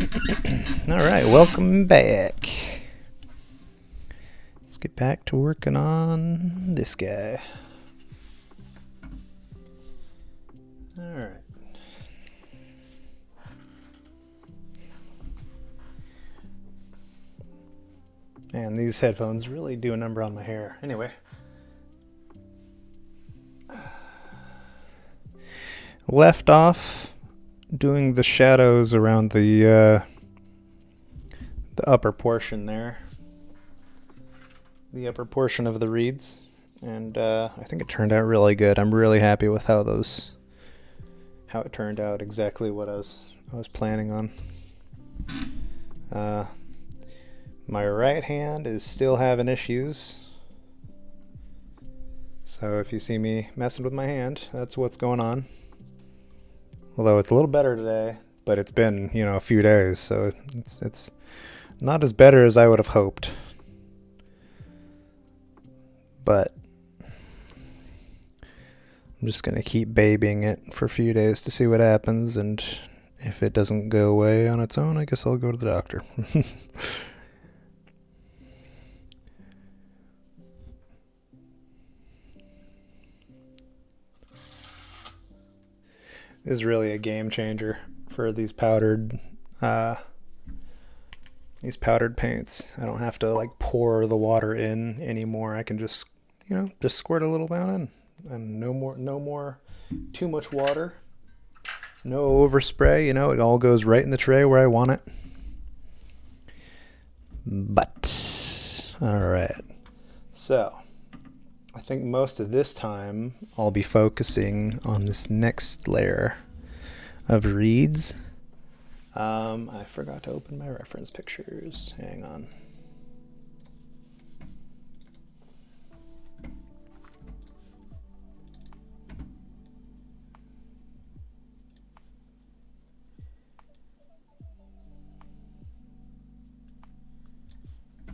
All right, welcome back. Let's get back to working on this guy. All right. Man, these headphones really do a number on my hair. Anyway. Left off doing the shadows around the upper portion there. The upper portion of the reeds. And I think it turned out really good. I'm really happy with how it turned out, exactly what I was planning on. My right hand is still having issues. So if you see me messing with my hand, that's what's going on. Although it's a little better today, but it's been, a few days, so it's not as better as I would have hoped. But I'm just going to keep babying it for a few days to see what happens, and if it doesn't go away on its own, I guess I'll go to the doctor. This is really a game changer for these powdered paints. I don't have to pour the water in anymore. I can just squirt a little down in, and no more too much water. No overspray, it all goes right in the tray where I want it. But all right. So, I think most of this time I'll be focusing on this next layer of reeds. I forgot to open my reference pictures. Hang on.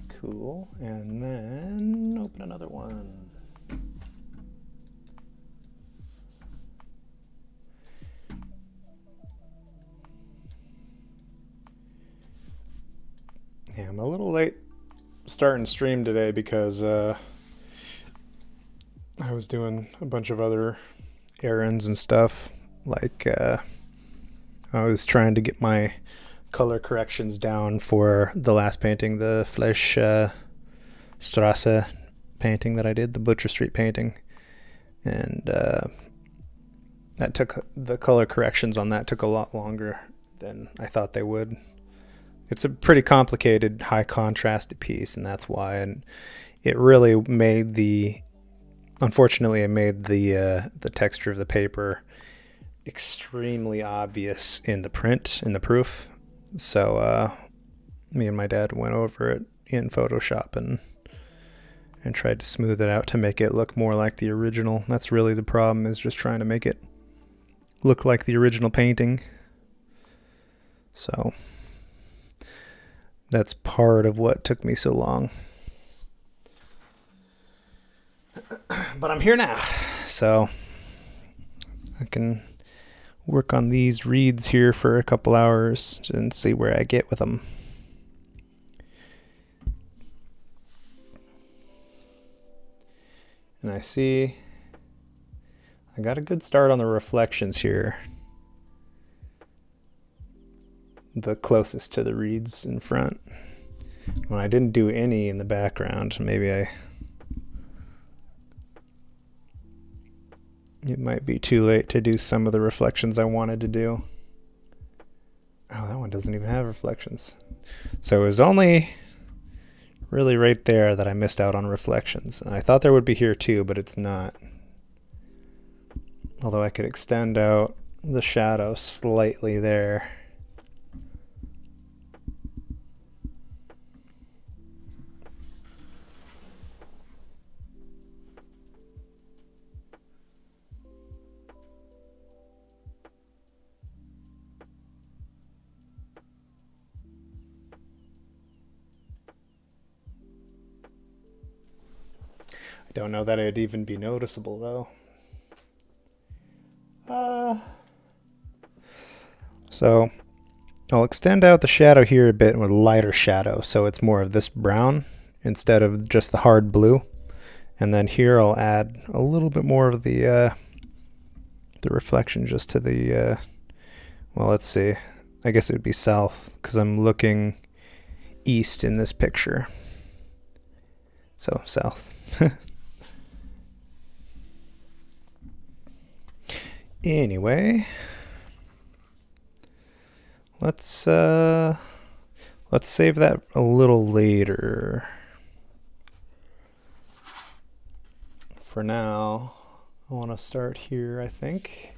Cool. And then open another one. Yeah, I'm a little late starting stream today because I was doing a bunch of other errands and stuff. I was trying to get my color corrections down for the last painting, the Fleischstrasse painting that I did, the Butcher Street painting. And that took the color corrections on that took a lot longer than I thought they would. It's a pretty complicated, high contrast piece, and that's why. And it really unfortunately, it made the texture of the paper extremely obvious in the print, in the proof. So me and my dad went over it in Photoshop and tried to smooth it out to make it look more like the original. That's really the problem, is just trying to make it look like the original painting. So that's part of what took me so long. But I'm here now, so I can work on these reeds here for a couple hours and see where I get with them. And I see I got a good start on the reflections here. The closest to the reeds in front. When I didn't do any in the background, it might be too late to do some of the reflections I wanted to do. Oh, that one doesn't even have reflections. So it was only really right there that I missed out on reflections. I thought there would be here too, but it's not. Although I could extend out the shadow slightly there. I don't know that it'd even be noticeable though. So I'll extend out the shadow here a bit with lighter shadow, so it's more of this brown instead of just the hard blue. And then here I'll add a little bit more of the reflection just to the, well, let's see. I guess it would be south because I'm looking east in this picture. So south. Anyway, let's save that a little later. For now, I want to start here, I think.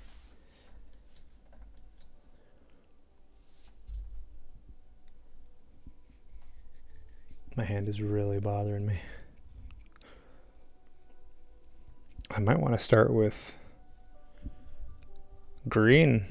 My hand is really bothering me. I might want to start with green.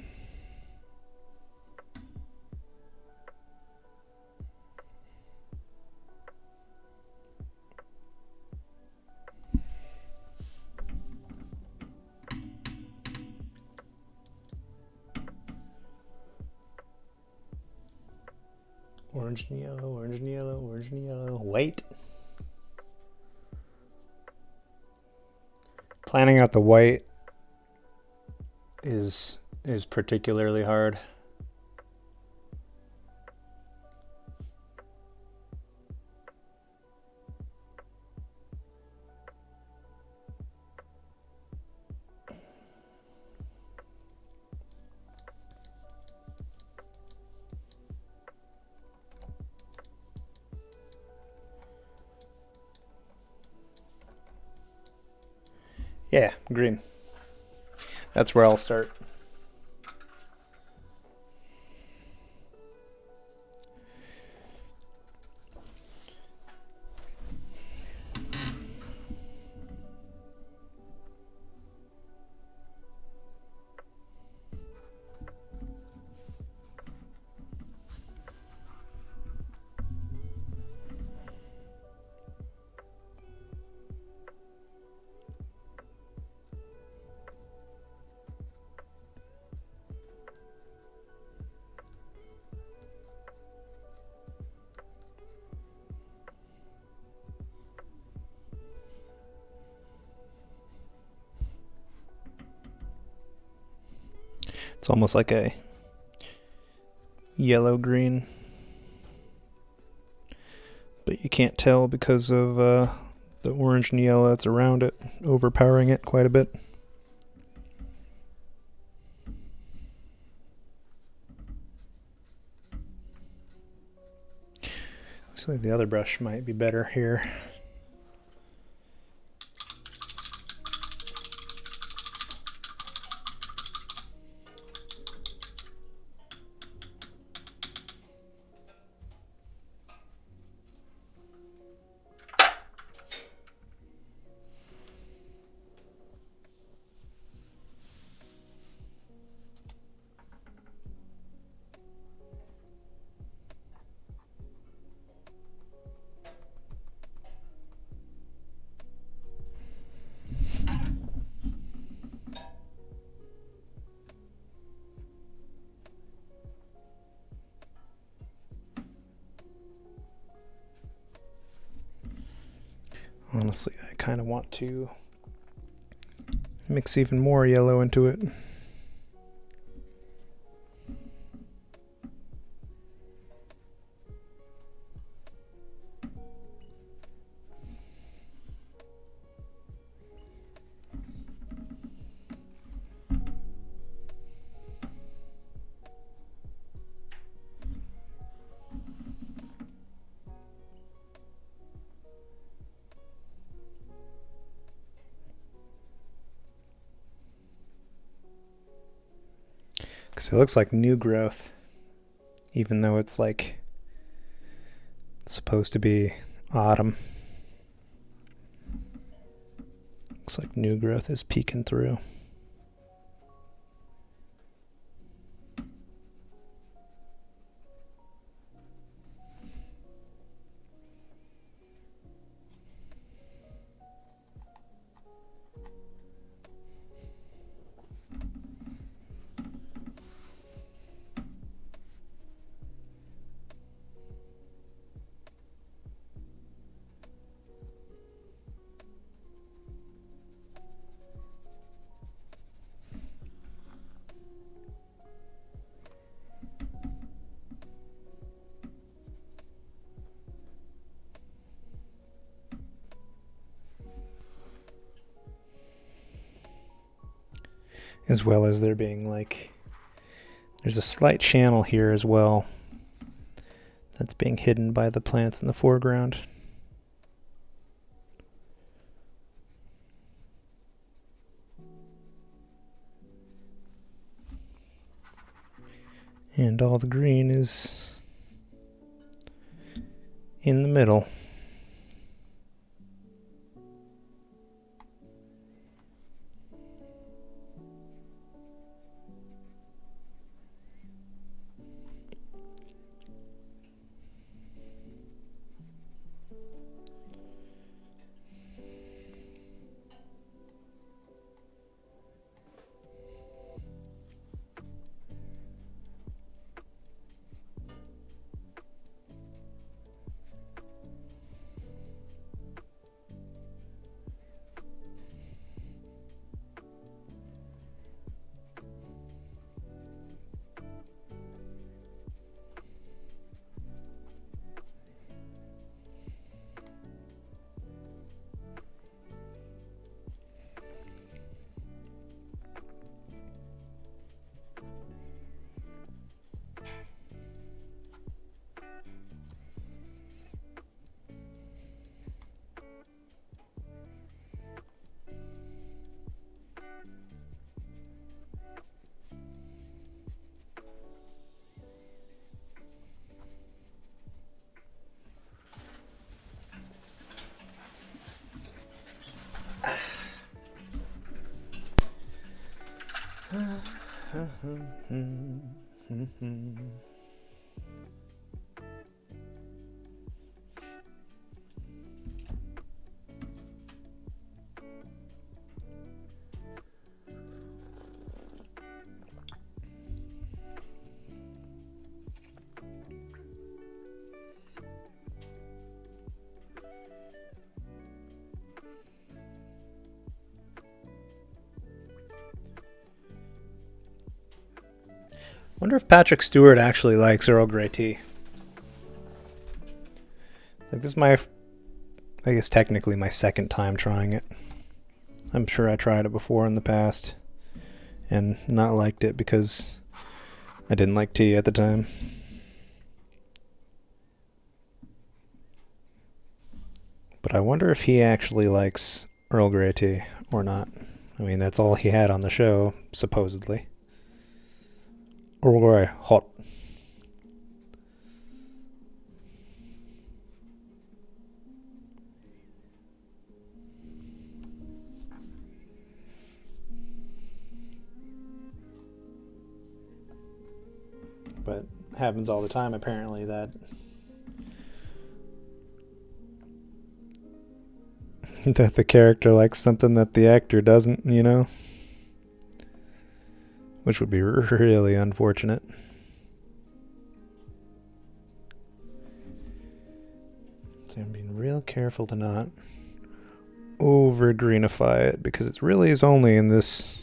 Orange and yellow, orange and yellow, orange and yellow. White. Planning out the white is particularly hard. Yeah, green. That's where I'll start. It's almost like a yellow-green, but you can't tell because of the orange and yellow that's around it, overpowering it quite a bit. Looks like the other brush might be better here. Honestly, I kind of want to mix even more yellow into it. Because it looks like new growth, even though it's like supposed to be autumn. Looks like new growth is peeking through. as well as there being like, there's a slight channel here as well that's being hidden by the plants in the foreground. And all the green is in the middle. Wonder if Patrick Stewart actually likes Earl Grey tea. Like, this is my, I guess technically my second time trying it. I'm sure I tried it before in the past and not liked it because I didn't like tea at the time. But I wonder if he actually likes Earl Grey tea or not. I mean, that's all he had on the show, supposedly. Earl Grey, hot. But happens all the time, apparently, that that the character likes something that the actor doesn't, you know? Which would be really unfortunate. So I'm being real careful to not over greenify it, because it really is only in this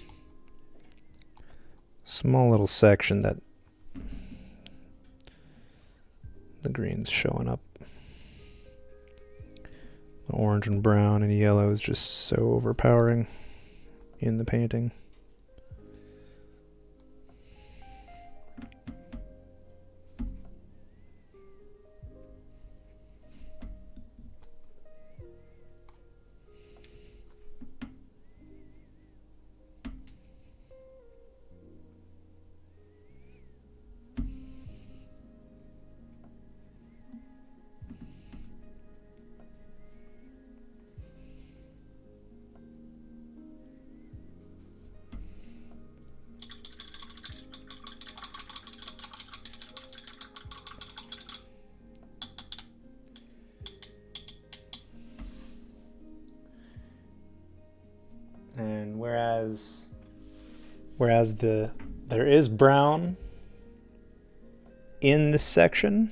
small little section that the green's showing up. The orange and brown and yellow is just so overpowering in the painting. And whereas there is brown in this section,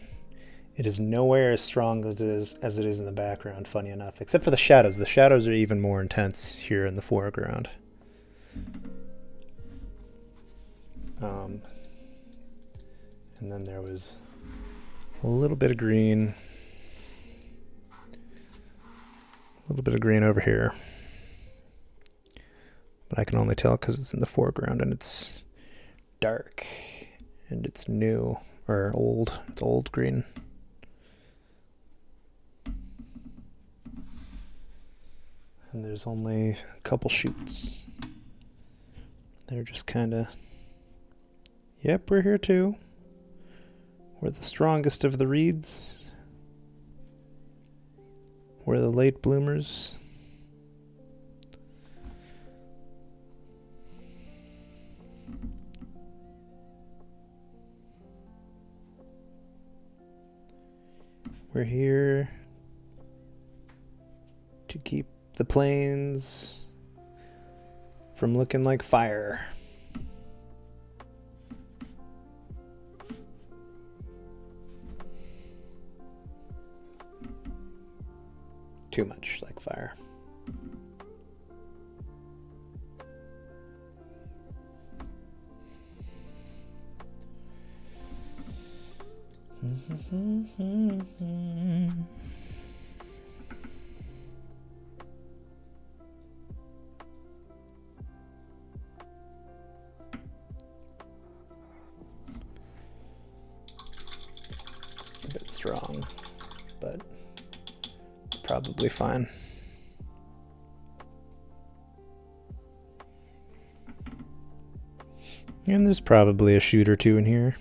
it is nowhere as strong as it is in the background, funny enough, except for the shadows. The shadows are even more intense here in the foreground. And then there was a little bit of green. A little bit of green over here. but I can only tell because it's in the foreground and it's dark and it's new or old. It's old green. And there's only a couple shoots. They're just kind of, yep, we're here too. We're the strongest of the reeds. We're the late bloomers. We're here to keep the plains from looking like fire. Too much like fire. A bit strong, but probably fine. And there's probably a shoot or two in here.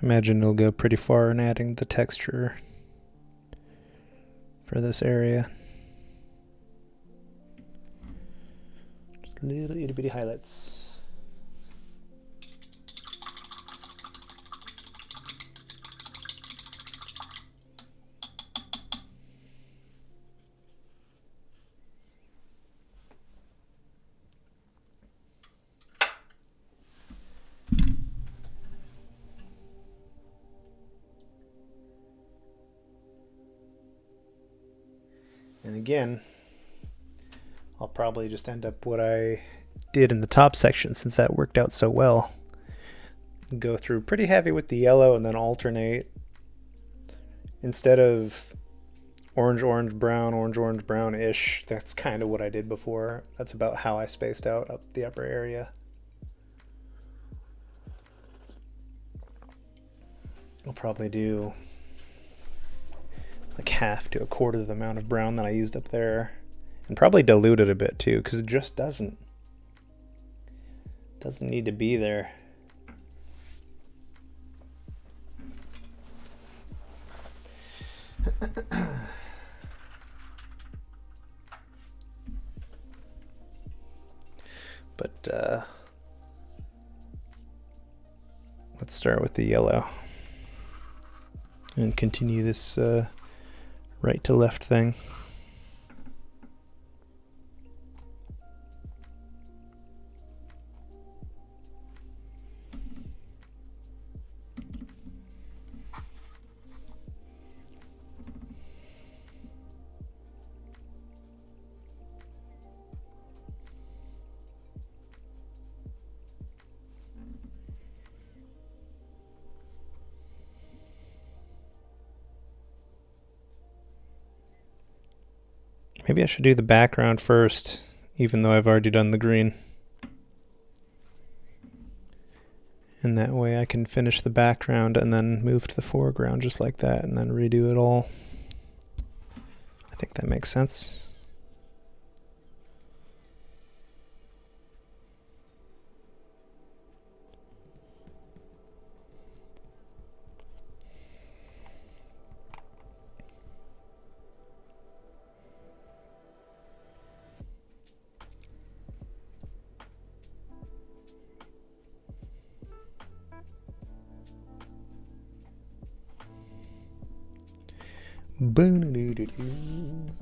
Imagine it'll go pretty far in adding the texture for this area. Just little itty bitty highlights. And again, I'll probably just end up what I did in the top section since that worked out so well. Go through pretty heavy with the yellow and then alternate. Instead of orange, orange, brown-ish, that's kind of what I did before. That's about how I spaced out up the upper area. I'll probably do like half to a quarter of the amount of brown that I used up there, and probably dilute it a bit too, because it just doesn't need to be there. But let's start with the yellow and continue this right to left thing. Maybe I should do the background first, even though I've already done the green. And that way I can finish the background and then move to the foreground just like that and then redo it all. I think that makes sense. Boo-doo-doo-doo-doo.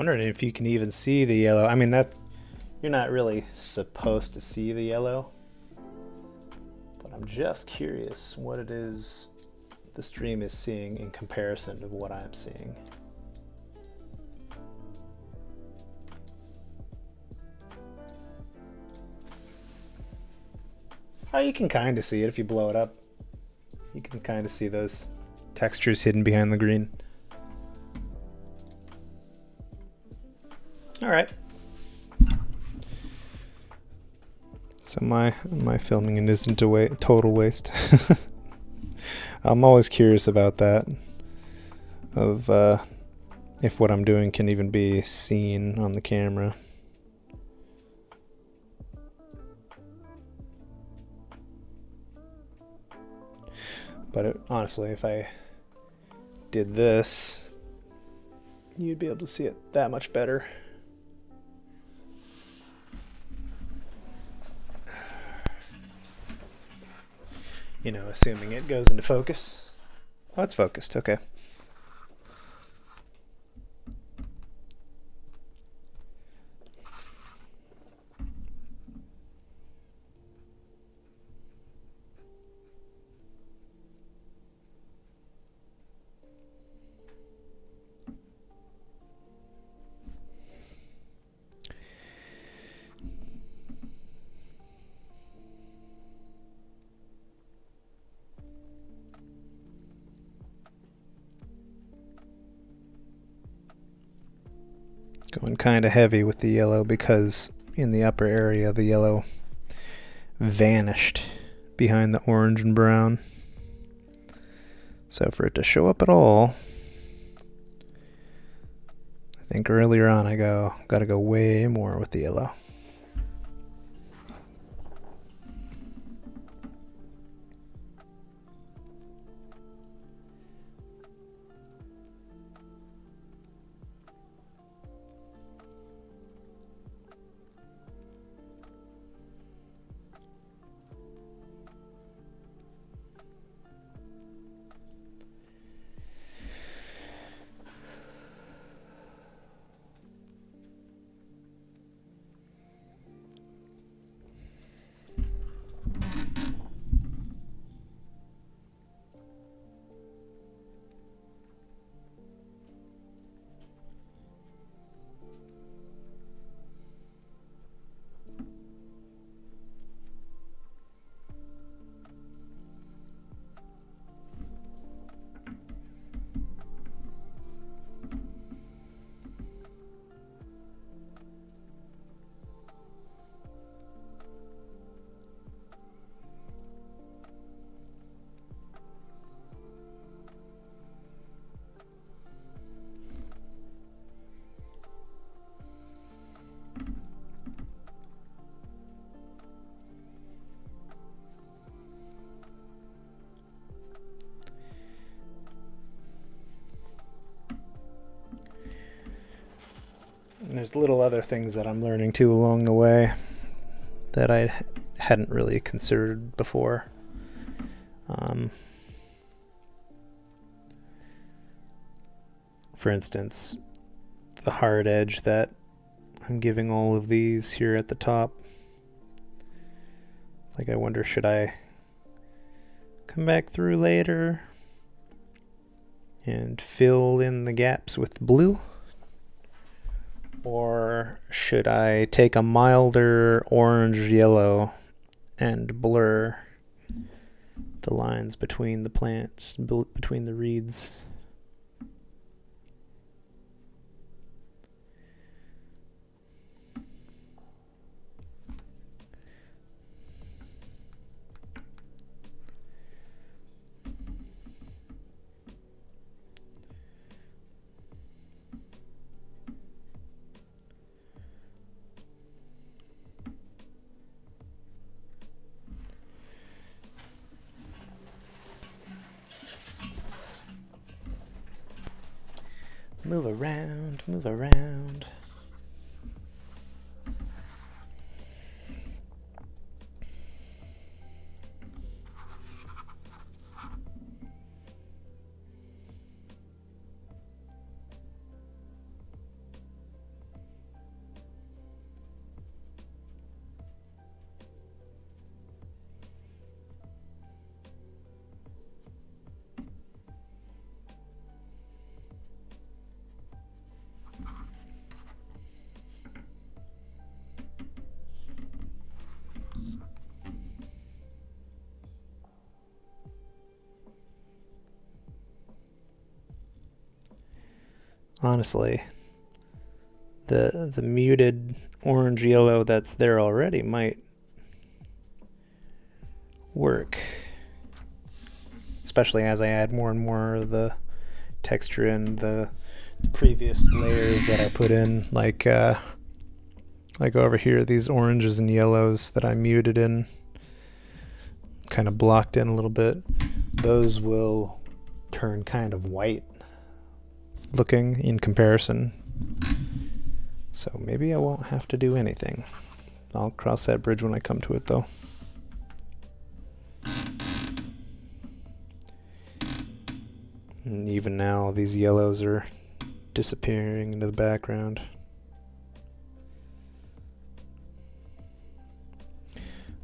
Wondering if you can even see the yellow. I mean, that you're not really supposed to see the yellow, but I'm just curious what it is the stream is seeing in comparison to what I'm seeing. Oh, you can kind of see it if you blow it up. You can kind of see those textures hidden behind the green. All right. So my filming isn't a total waste. I'm always curious about that, of if what I'm doing can even be seen on the camera. But honestly, if I did this, you'd be able to see it that much better. You know, assuming it goes into focus. Oh, it's focused, okay. Going kind of heavy with the yellow because in the upper area the yellow vanished behind the orange and brown. So for it to show up at all, I think earlier on I gotta go way more with the yellow. And there's little other things that I'm learning too along the way that I hadn't really considered before. For instance, the hard edge that I'm giving all of these here at the top. Like, I wonder, should I come back through later and fill in the gaps with blue? Or should I take a milder orange-yellow and blur the lines between the plants, between the reeds? Move around, move around. honestly, the muted orange yellow that's there already might work, especially as I add more and more of the texture in the previous layers that I put in, like over here, these oranges and yellows that I muted in, kind of blocked in a little bit. Those will turn kind of white looking in comparison. So maybe I won't have to do anything. I'll cross that bridge when I come to it, though. And even now, these yellows are disappearing into the background.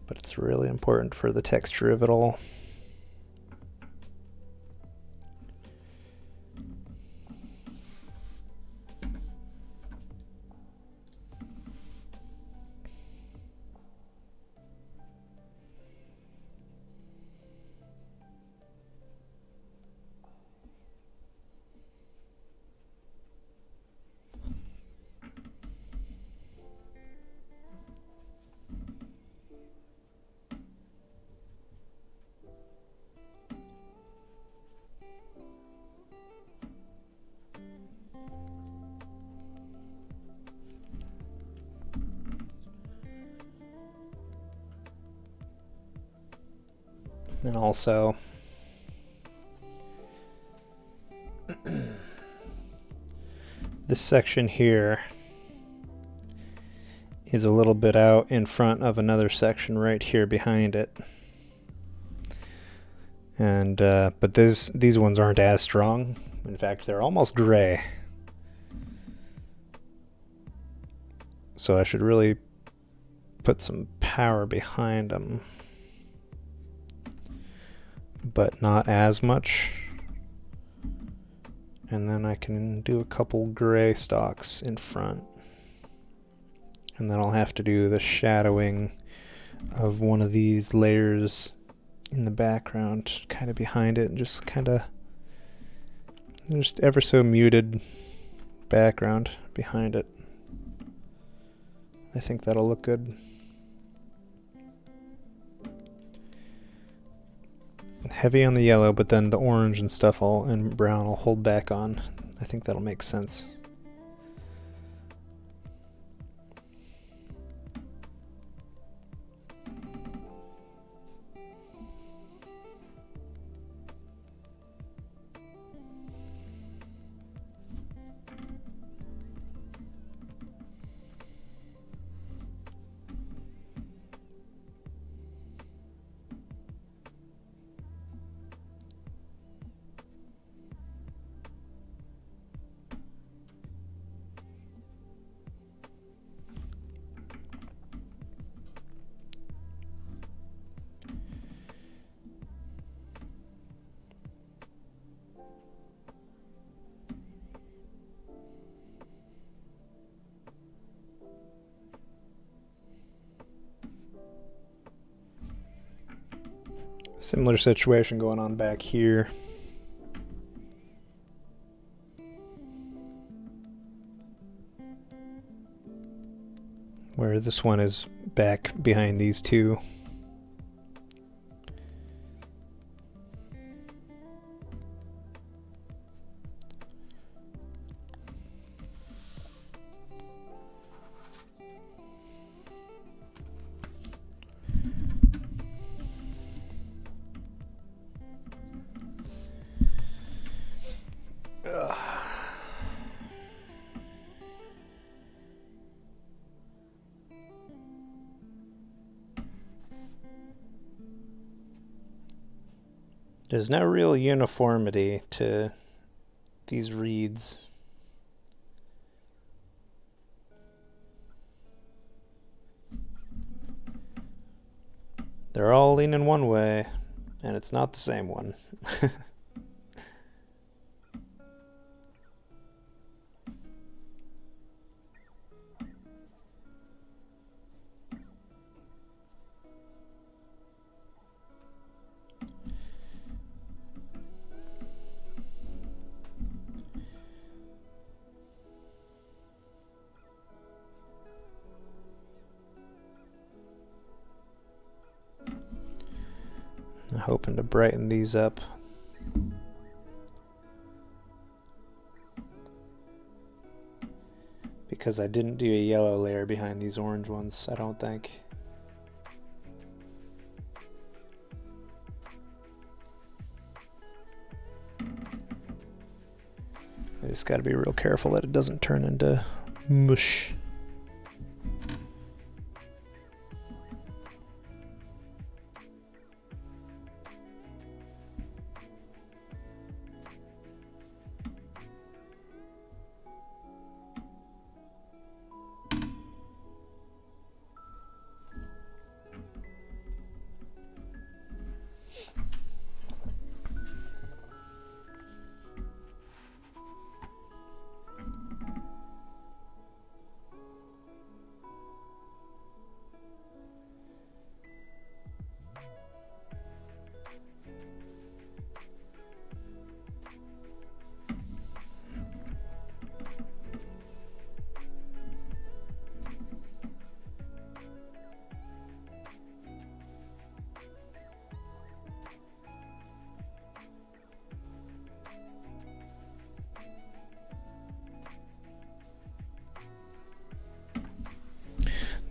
But it's really important for the texture of it all. And also, this section here is a little bit out in front of another section right here behind it. And but these ones aren't as strong. In fact, they're almost gray. So I should really put some power behind them, but not as much. And then I can do a couple gray stalks in front. And then I'll have to do the shadowing of one of these layers in the background, kind of behind it, and just ever so muted background behind it. I think that'll look good. Heavy on the yellow, but then the orange and stuff and brown I'll hold back on. I think that'll make sense. Similar situation going on back here. Where this one is back behind these two. There's no real uniformity to these reeds. They're all leaning one way, and it's not the same one. I'm hoping to brighten these up. Because I didn't do a yellow layer behind these orange ones, I don't think. I just got to be real careful that it doesn't turn into mush.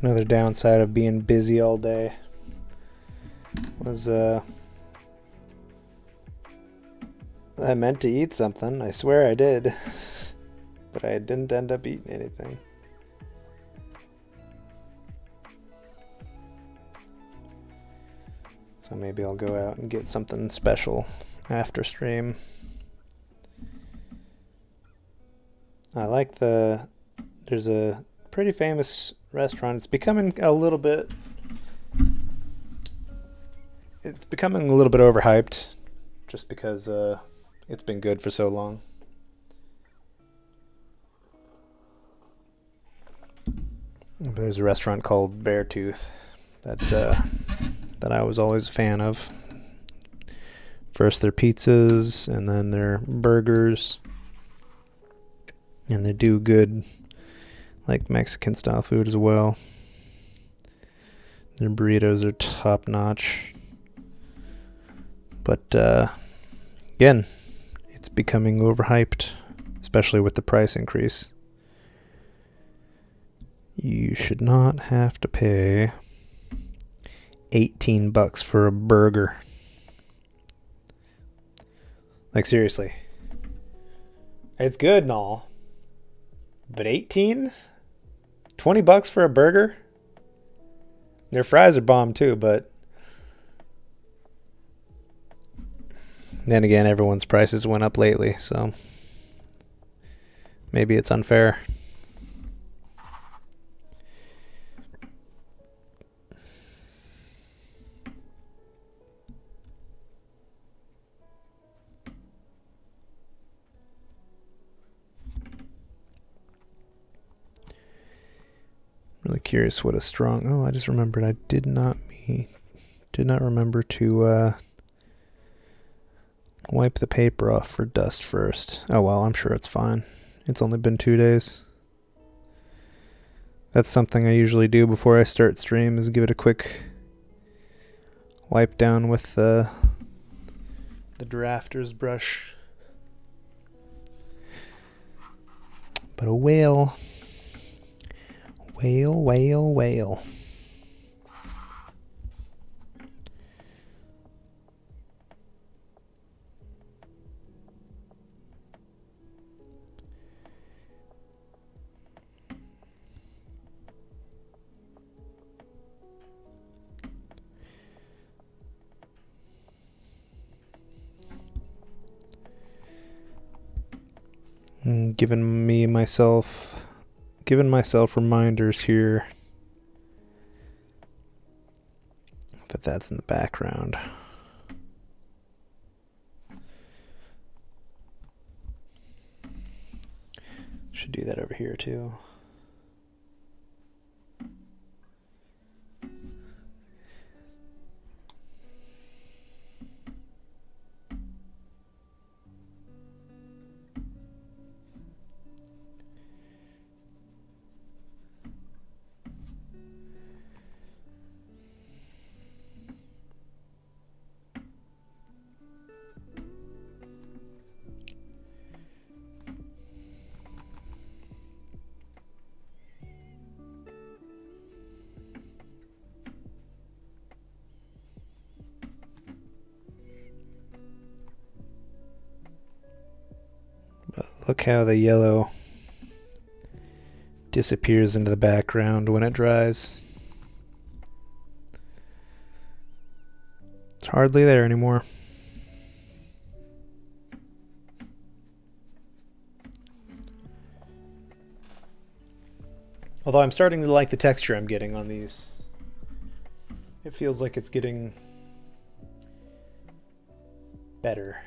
Another downside of being busy all day was I meant to eat something. I swear I did. But I didn't end up eating anything. So maybe I'll go out and get something special after stream. I like there's a pretty famous restaurant. It's becoming a little bit overhyped just because it's been good for so long. But there's a restaurant called Beartooth that I was always a fan of. First their pizzas and then their burgers. And they do good like Mexican style food as well. Their burritos are top notch. But again, it's becoming overhyped, especially with the price increase. You should not have to pay $18 for a burger. Like seriously. It's good and all. But 18? $20 for a burger? Their fries are bomb too, but then again, everyone's prices went up lately, so maybe it's unfair. Really curious what a strong... Oh, I just remembered I did not remember to wipe the paper off for dust first. Oh well, I'm sure it's fine. It's only been 2 days. That's something I usually do before I start stream, is give it a quick wipe down with the drafter's brush. But a whale... Whale. Giving myself reminders here that that's in the background. Should do that over here too. Look how the yellow disappears into the background when it dries. It's hardly there anymore. Although I'm starting to like the texture I'm getting on these. It feels like it's getting better.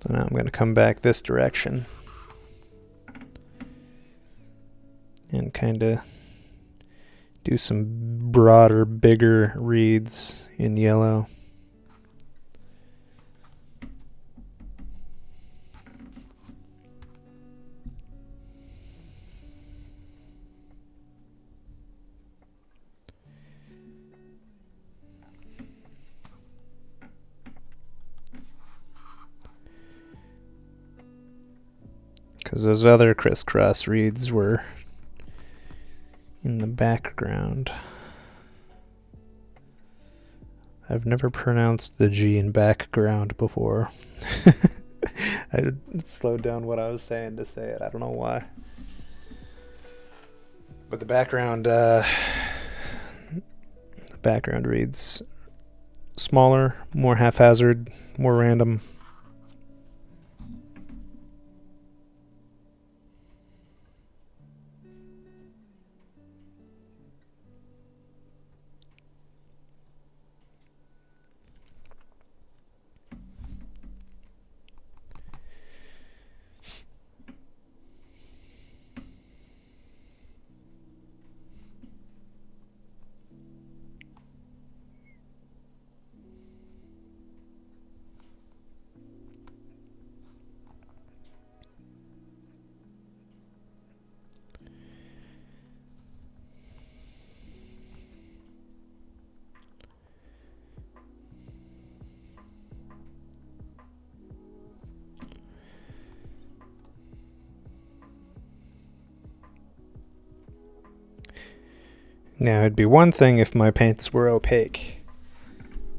So now I'm going to come back this direction and kind of do some broader, bigger reeds in yellow. Because those other crisscross reeds were in the background. I've never pronounced the G in background before. I slowed down what I was saying to say it. I don't know why. But the background reads smaller, more haphazard, more random. Now, it'd be one thing if my paints were opaque.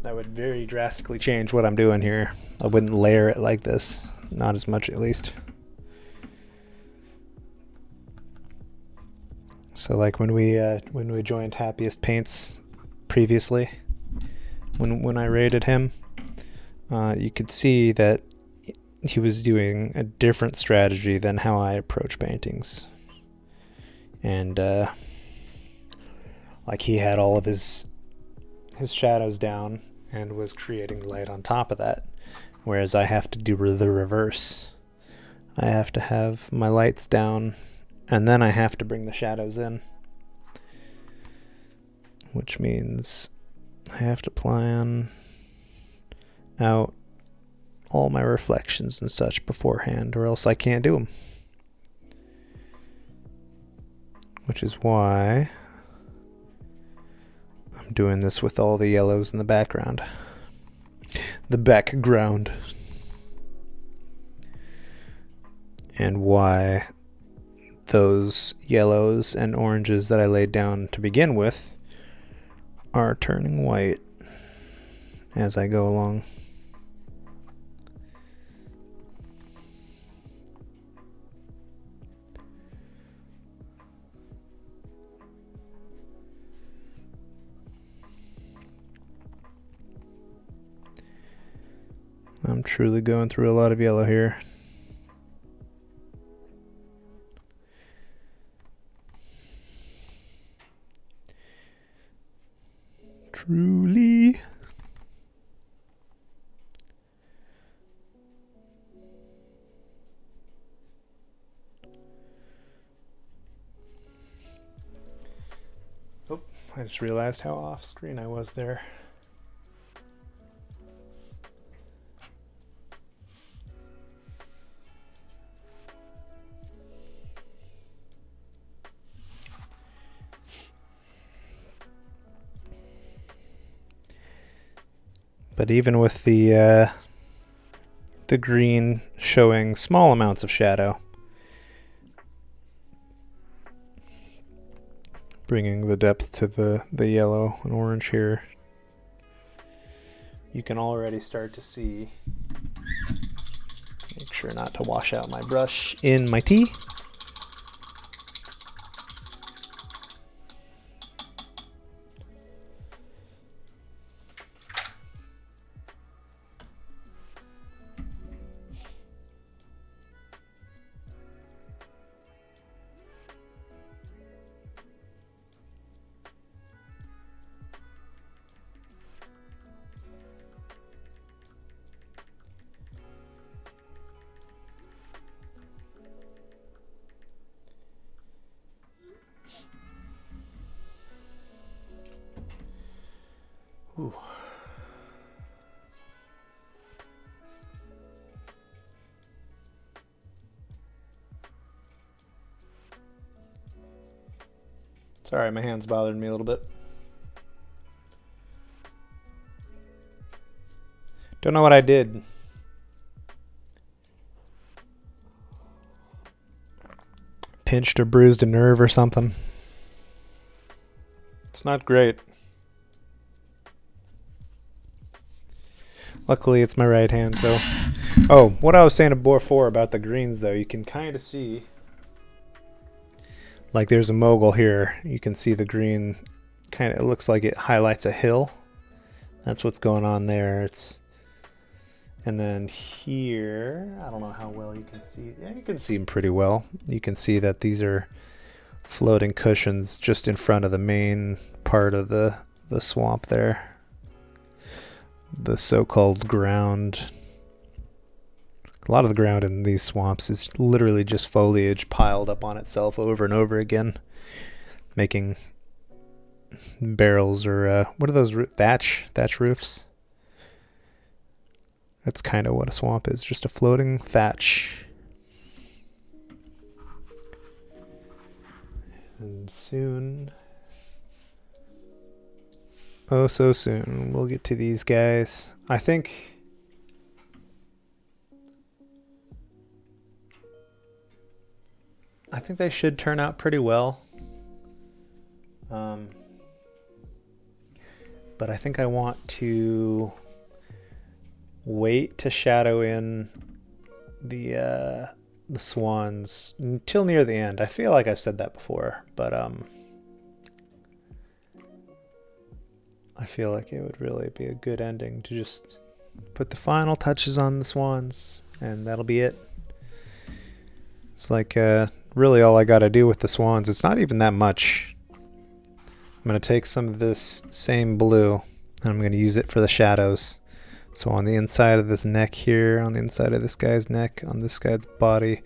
That would very drastically change what I'm doing here. I wouldn't layer it like this. Not as much, at least. So like when we joined Happiest Paints previously, when I rated him, you could see that he was doing a different strategy than how I approach paintings. And like he had all of his shadows down and was creating light on top of that, whereas I have to do the reverse. I have to have my lights down and then I have to bring the shadows in, which means I have to plan out all my reflections and such beforehand, or else I can't do them. Which is why I'm doing this with all the yellows in the background. The background. And why those yellows and oranges that I laid down to begin with are turning white as I go along. I'm truly going through a lot of yellow here. Truly. Oh, I just realized how off screen I was there. But even with the green showing small amounts of shadow, bringing the depth to the yellow and orange here, you can already start to see, make sure not to wash out my brush in my tea. Ooh. Sorry, my hand's bothering me a little bit. Don't know what I did. Pinched or bruised a nerve or something. It's not great. Luckily, it's my right hand, though. Oh, what I was saying before about the greens, though, you can kind of see, like there's a mogul here. You can see the green, kind of, it looks like it highlights a hill. That's what's going on there. And then here, I don't know how well you can see. Yeah, you can see them pretty well. You can see that these are floating cushions just in front of the main part of the swamp there. The so-called ground. A lot of the ground in these swamps is literally just foliage piled up on itself over and over again, making barrels or what are those thatch roofs? That's kind of what a swamp is, just a floating thatch. And soon, oh so soon, we'll get to these guys. I think they should turn out pretty well. But I think I want to wait to shadow in the swans until near the end. I feel like I've said that before, but I feel like it would really be a good ending to just put the final touches on the swans, and that'll be it. It's like really all I gotta do with the swans. It's not even that much. I'm gonna take some of this same blue and I'm gonna use it for the shadows. So on the inside of this neck here, on the inside of this guy's neck, on this guy's body,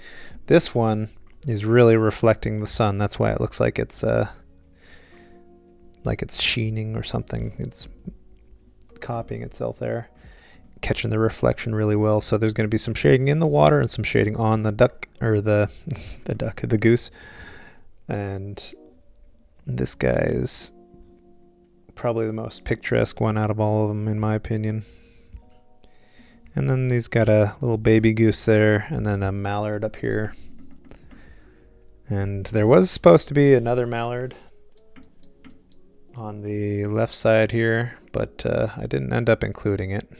this one is really reflecting the sun. That's why it looks like it's sheening or something. It's copying itself there, catching the reflection really well. So there's going to be some shading in the water and some shading on the duck, or the goose. And this guy is probably the most picturesque one out of all of them, in my opinion. And then he's got a little baby goose there, and then a mallard up here. And there was supposed to be another mallard on the left side here, but I didn't end up including it.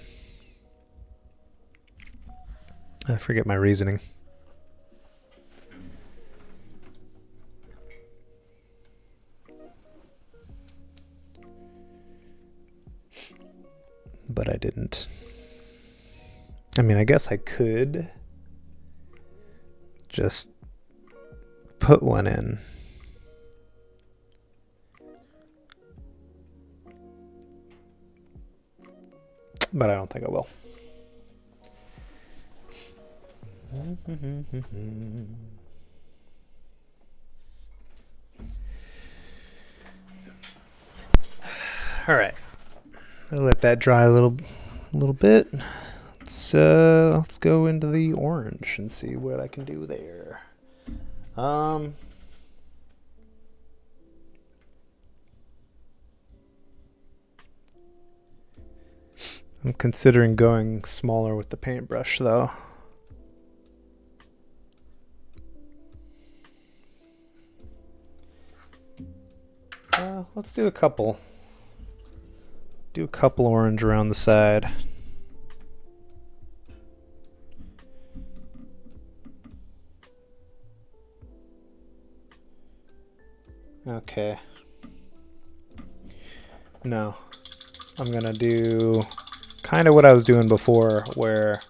I forget my reasoning. But I didn't. I mean, I guess I could just put one in. But I don't think I will. All right. I'll let that dry a little bit. Let's go into the orange and see what I can do there. I'm considering going smaller with the paintbrush, though. Let's do a couple do a couple orange around the side. Okay. No. I'm gonna do kind of what I was doing before, where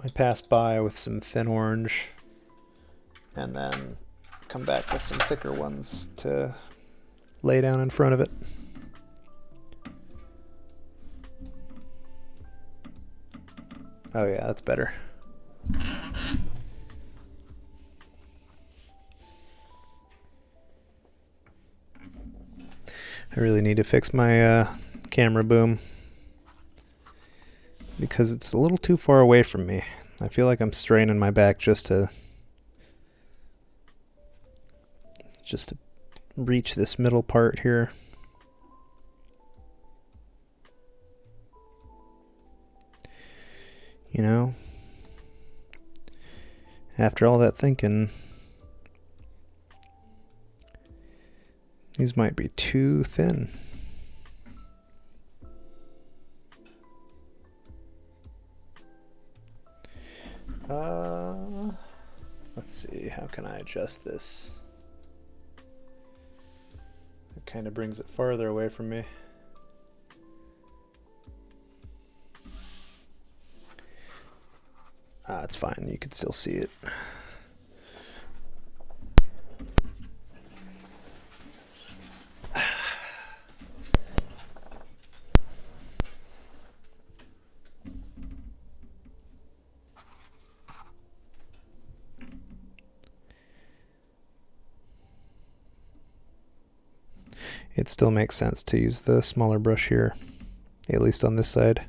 I pass by with some thin orange and then come back with some thicker ones to lay down in front of it. Oh yeah, that's better. I really need to fix my camera boom because it's a little too far away from me. I feel like I'm straining my back just to reach this middle part here. You know, after all that thinking, these might be too thin. Let's see, how can I adjust this? It kind of brings it farther away from me. It's fine, you can still see it. It still makes sense to use the smaller brush here, at least on this side.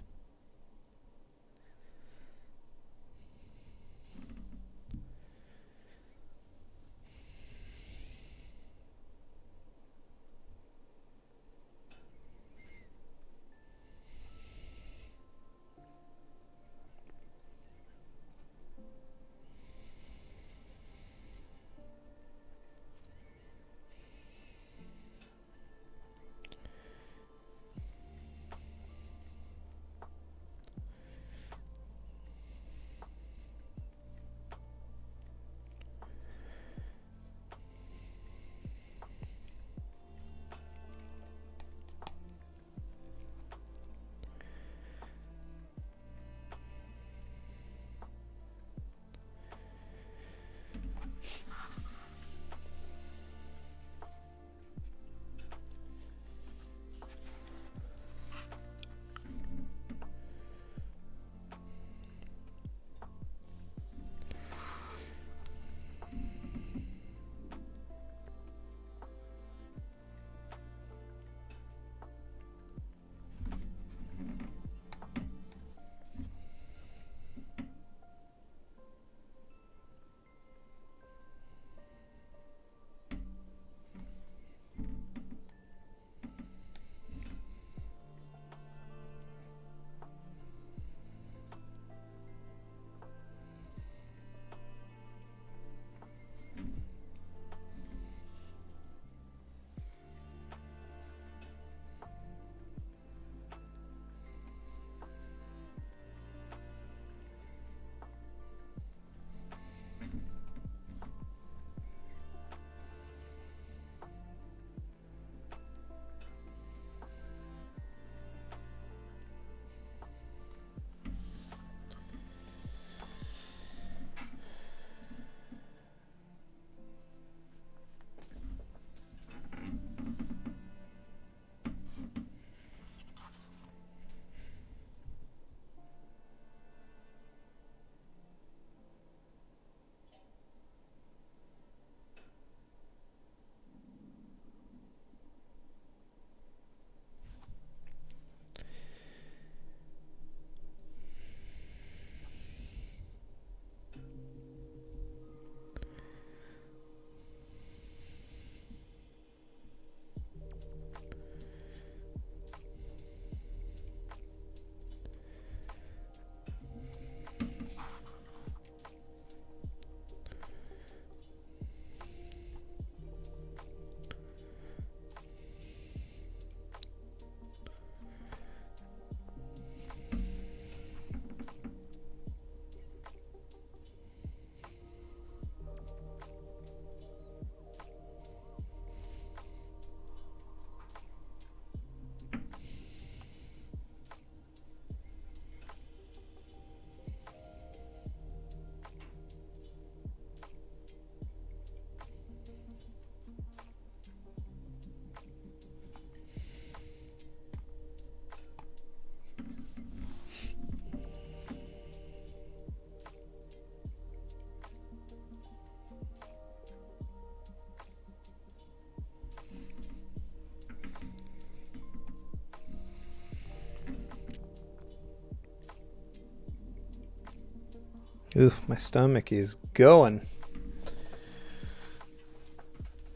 Ooh, my stomach is going.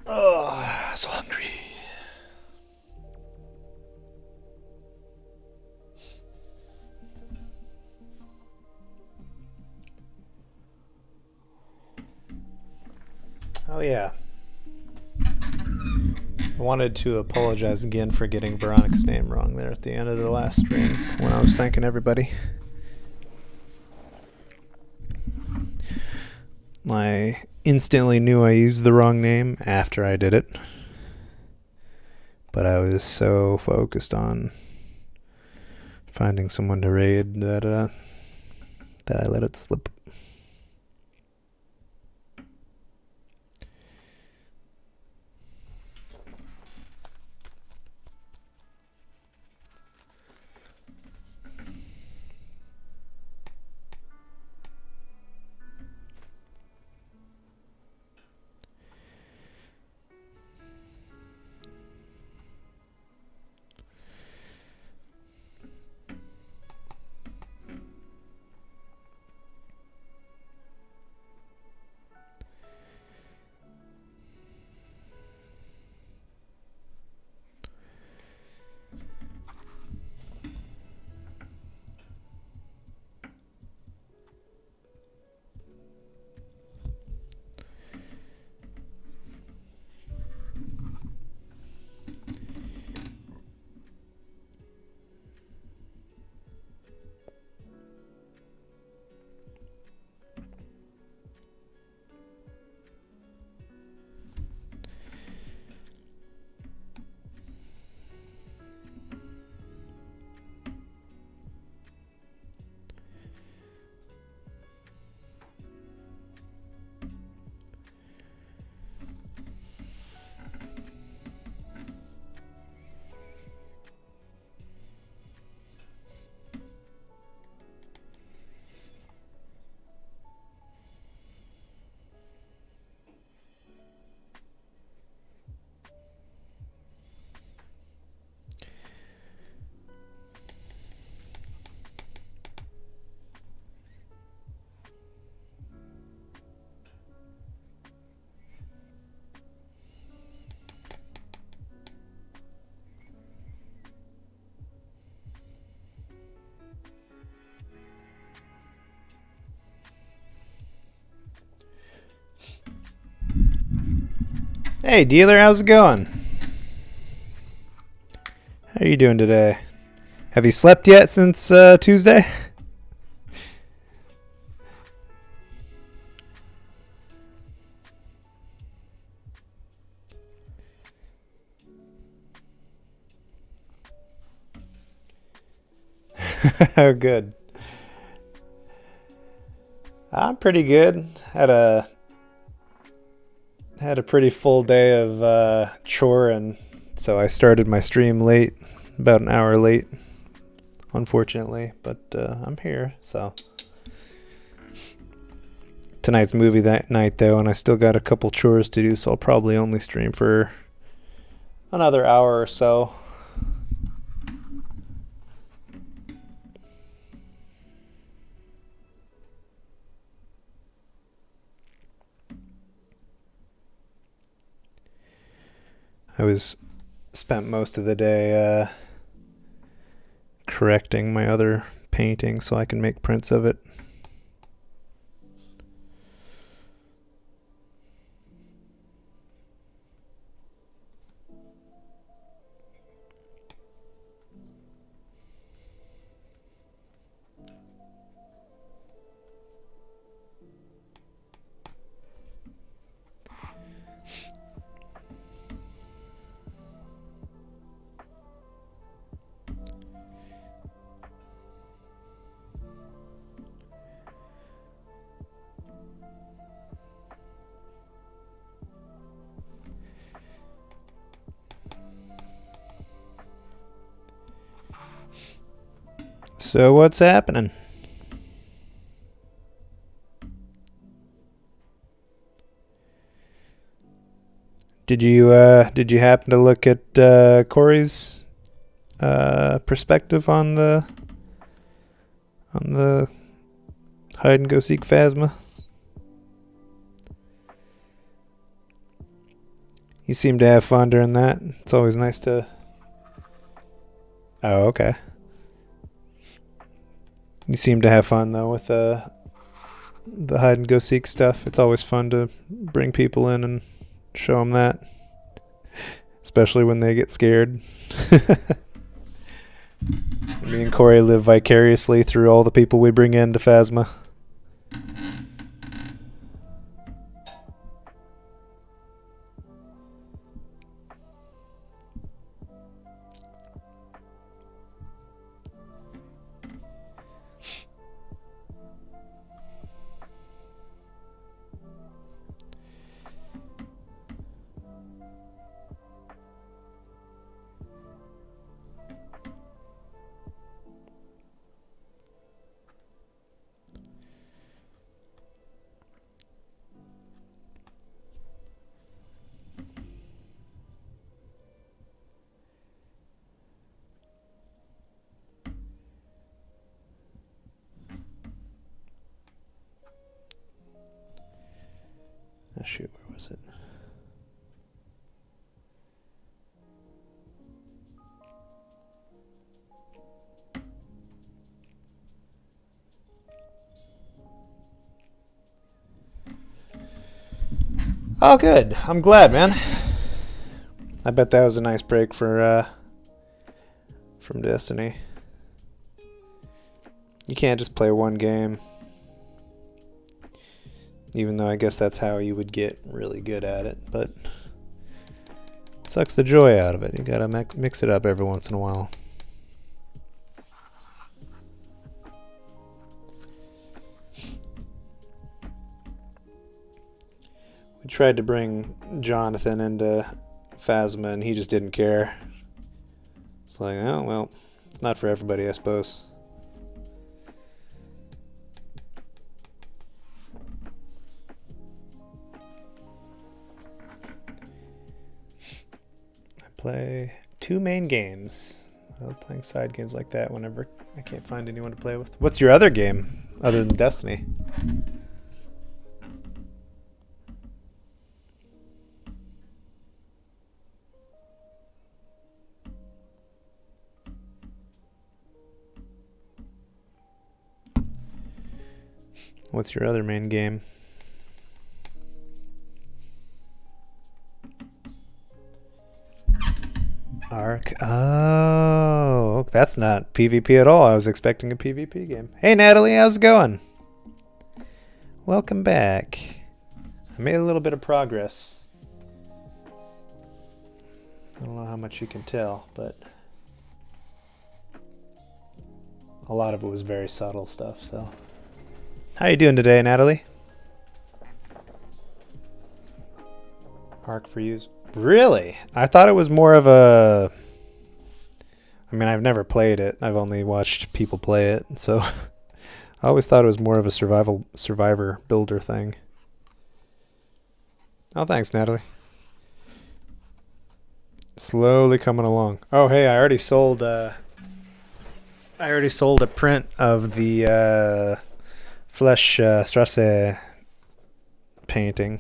Oh, so hungry. Oh yeah. I wanted to apologize again for getting Veronica's name wrong there at the end of the last stream when I was thanking everybody. I instantly knew I used the wrong name after I did it, but I was so focused on finding someone to raid that I let it slip. Hey dealer, how's it going? How are you doing today? Have you slept yet since Tuesday? Oh, good. I'm pretty good. Had a pretty full day of choring, so I started my stream late, about an hour late, unfortunately. But I'm here, so tonight's movie that night though, and I still got a couple chores to do, so I'll probably only stream for another hour or so. I spent most of the day correcting my other painting so I can make prints of it. So what's happening? Did you happen to look at Corey's perspective on the hide and go seek Phasma. You seem to have fun during that. It's always nice to... Oh, okay. You seem to have fun, though, with the hide and go seek stuff. It's always fun to bring people in and show them that. Especially when they get scared. Me and Corey live vicariously through all the people we bring into Phasma. Oh, shoot, where was it? Oh, good. I'm glad, man. I bet that was a nice break for from Destiny. You can't just play one game. Even though I guess that's how you would get really good at it, but it sucks the joy out of it. You gotta mix it up every once in a while. We tried to bring Jonathan into Phasma and he just didn't care. It's like, oh, well, it's not for everybody, I suppose. Play 2 main games. I love playing side games like that whenever I can't find anyone to play with. What's your other game other than Destiny? What's your other main game? Arc. Oh, that's not PvP at all. I was expecting a PvP game. Hey, Natalie, how's it going? Welcome back. I made a little bit of progress. I don't know how much you can tell, but a lot of it was very subtle stuff, so. How you doing today, Natalie? Arc for use. Really? I thought it was more of a... I mean, I've never played it. I've only watched people play it, so I always thought it was more of a survivor builder thing. Oh, thanks, Natalie. Slowly coming along. Oh, hey, I already sold a print of the Flesh Strasse painting.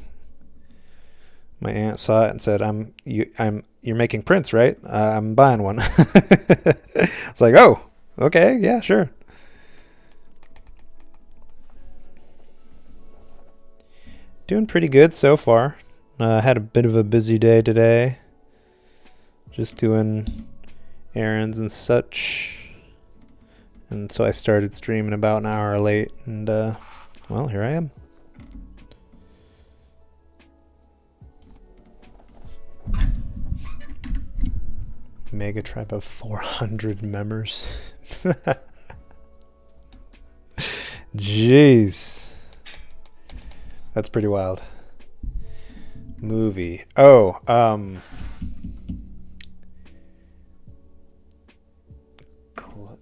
My aunt saw it and said, "You're making prints, right? I'm buying one." It's like, oh, okay, yeah, sure. Doing pretty good so far. Had a bit of a busy day today. Just doing errands and such. And so I started streaming about an hour late, and well, here I am. Mega tribe of 400 members. Jeez. That's pretty wild. Movie. Oh,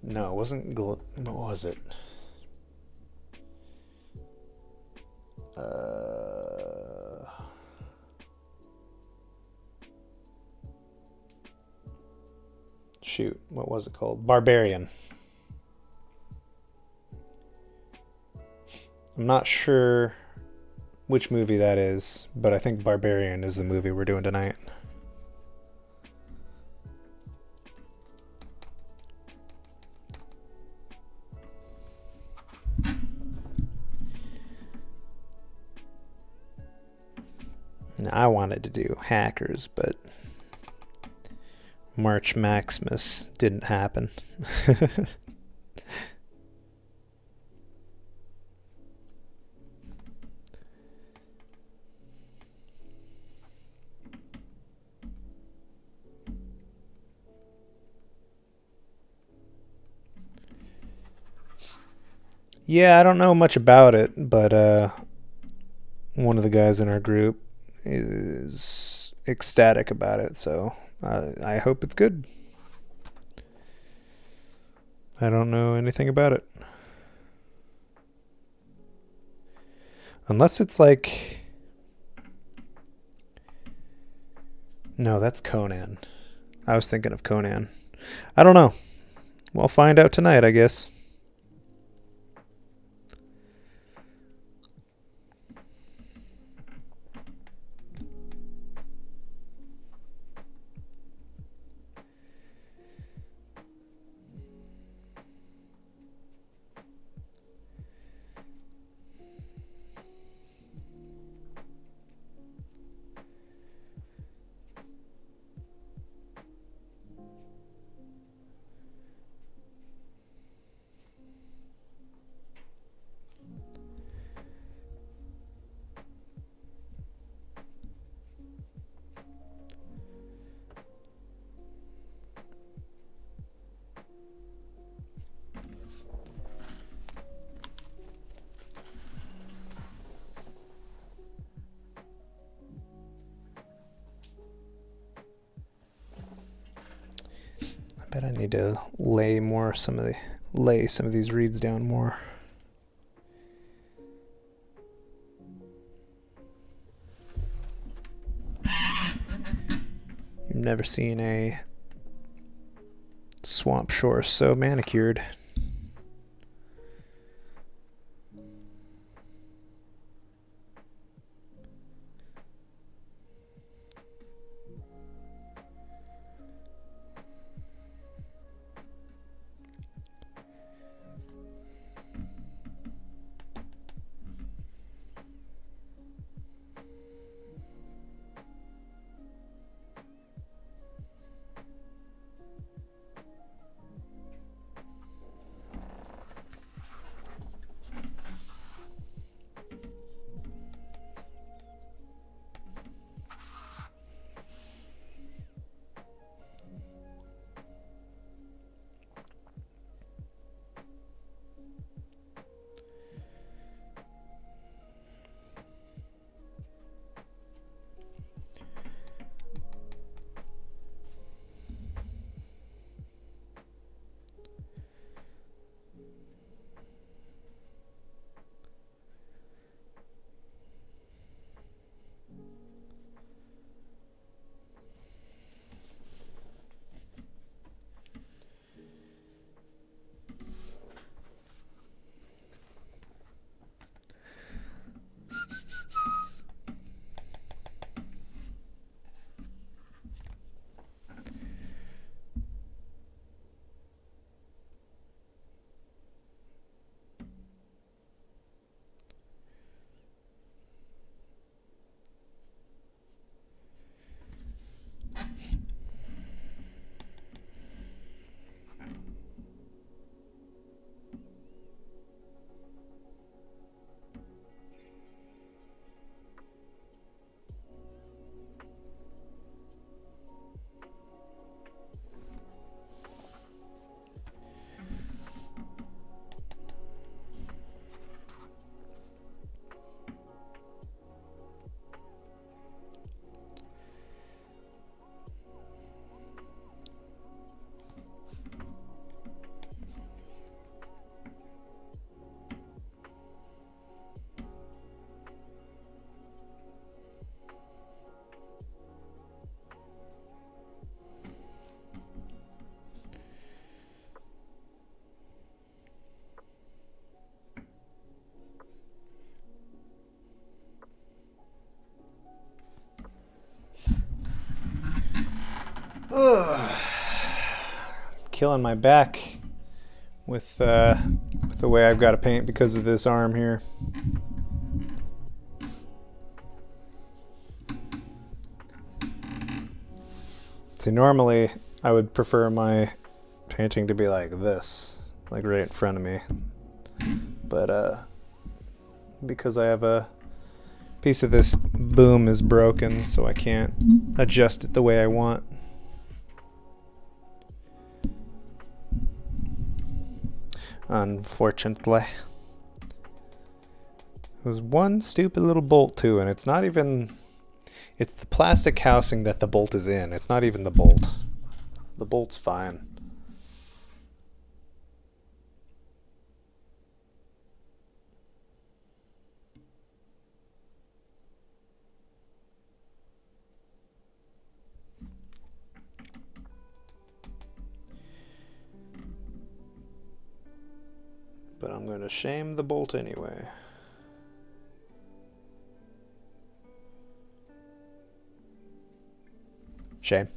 no, it wasn't. What was it? Shoot, what was it called? Barbarian. I'm not sure which movie that is, but I think Barbarian is the movie we're doing tonight. Now, I wanted to do Hackers, but March Maximus didn't happen. Yeah, I don't know much about it, but one of the guys in our group is ecstatic about it, so I hope it's good. I don't know anything about it. Unless it's like... No, that's Conan. I was thinking of Conan. I don't know. We'll find out tonight, I guess. Bet I need to lay some of these reeds down more. You've never seen a swamp shore so manicured. killing my back with the way I've got to paint because of this arm here. See, normally I would prefer my painting to be like this, like right in front of me. But because I have a piece of this boom is broken, so I can't adjust it the way I want. Unfortunately. There's one stupid little bolt too, and it's not even... It's the plastic housing that the bolt is in. It's not even the bolt. The bolt's fine. But I'm going to shame the bolt anyway. Shame.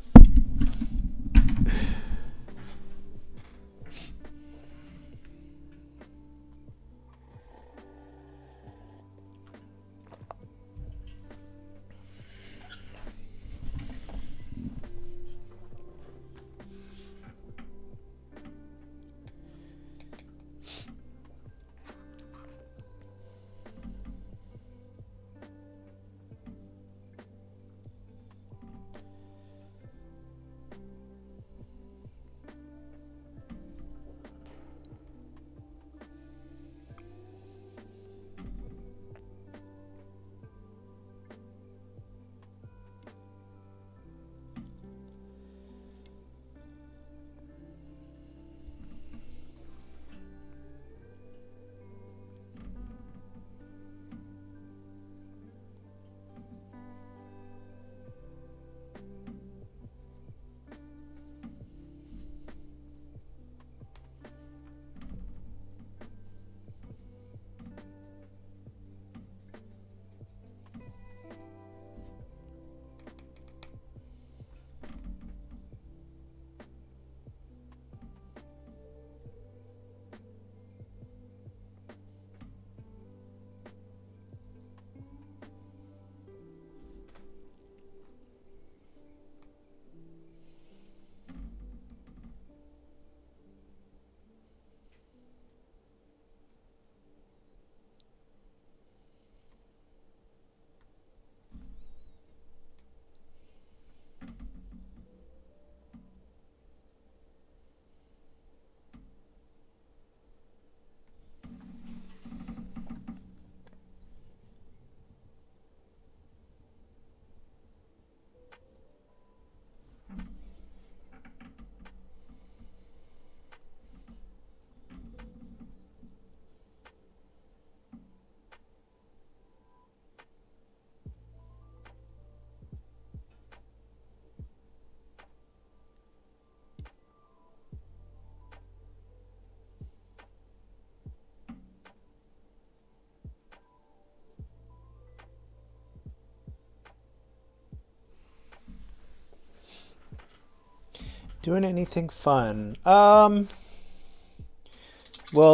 Doing anything fun? Well,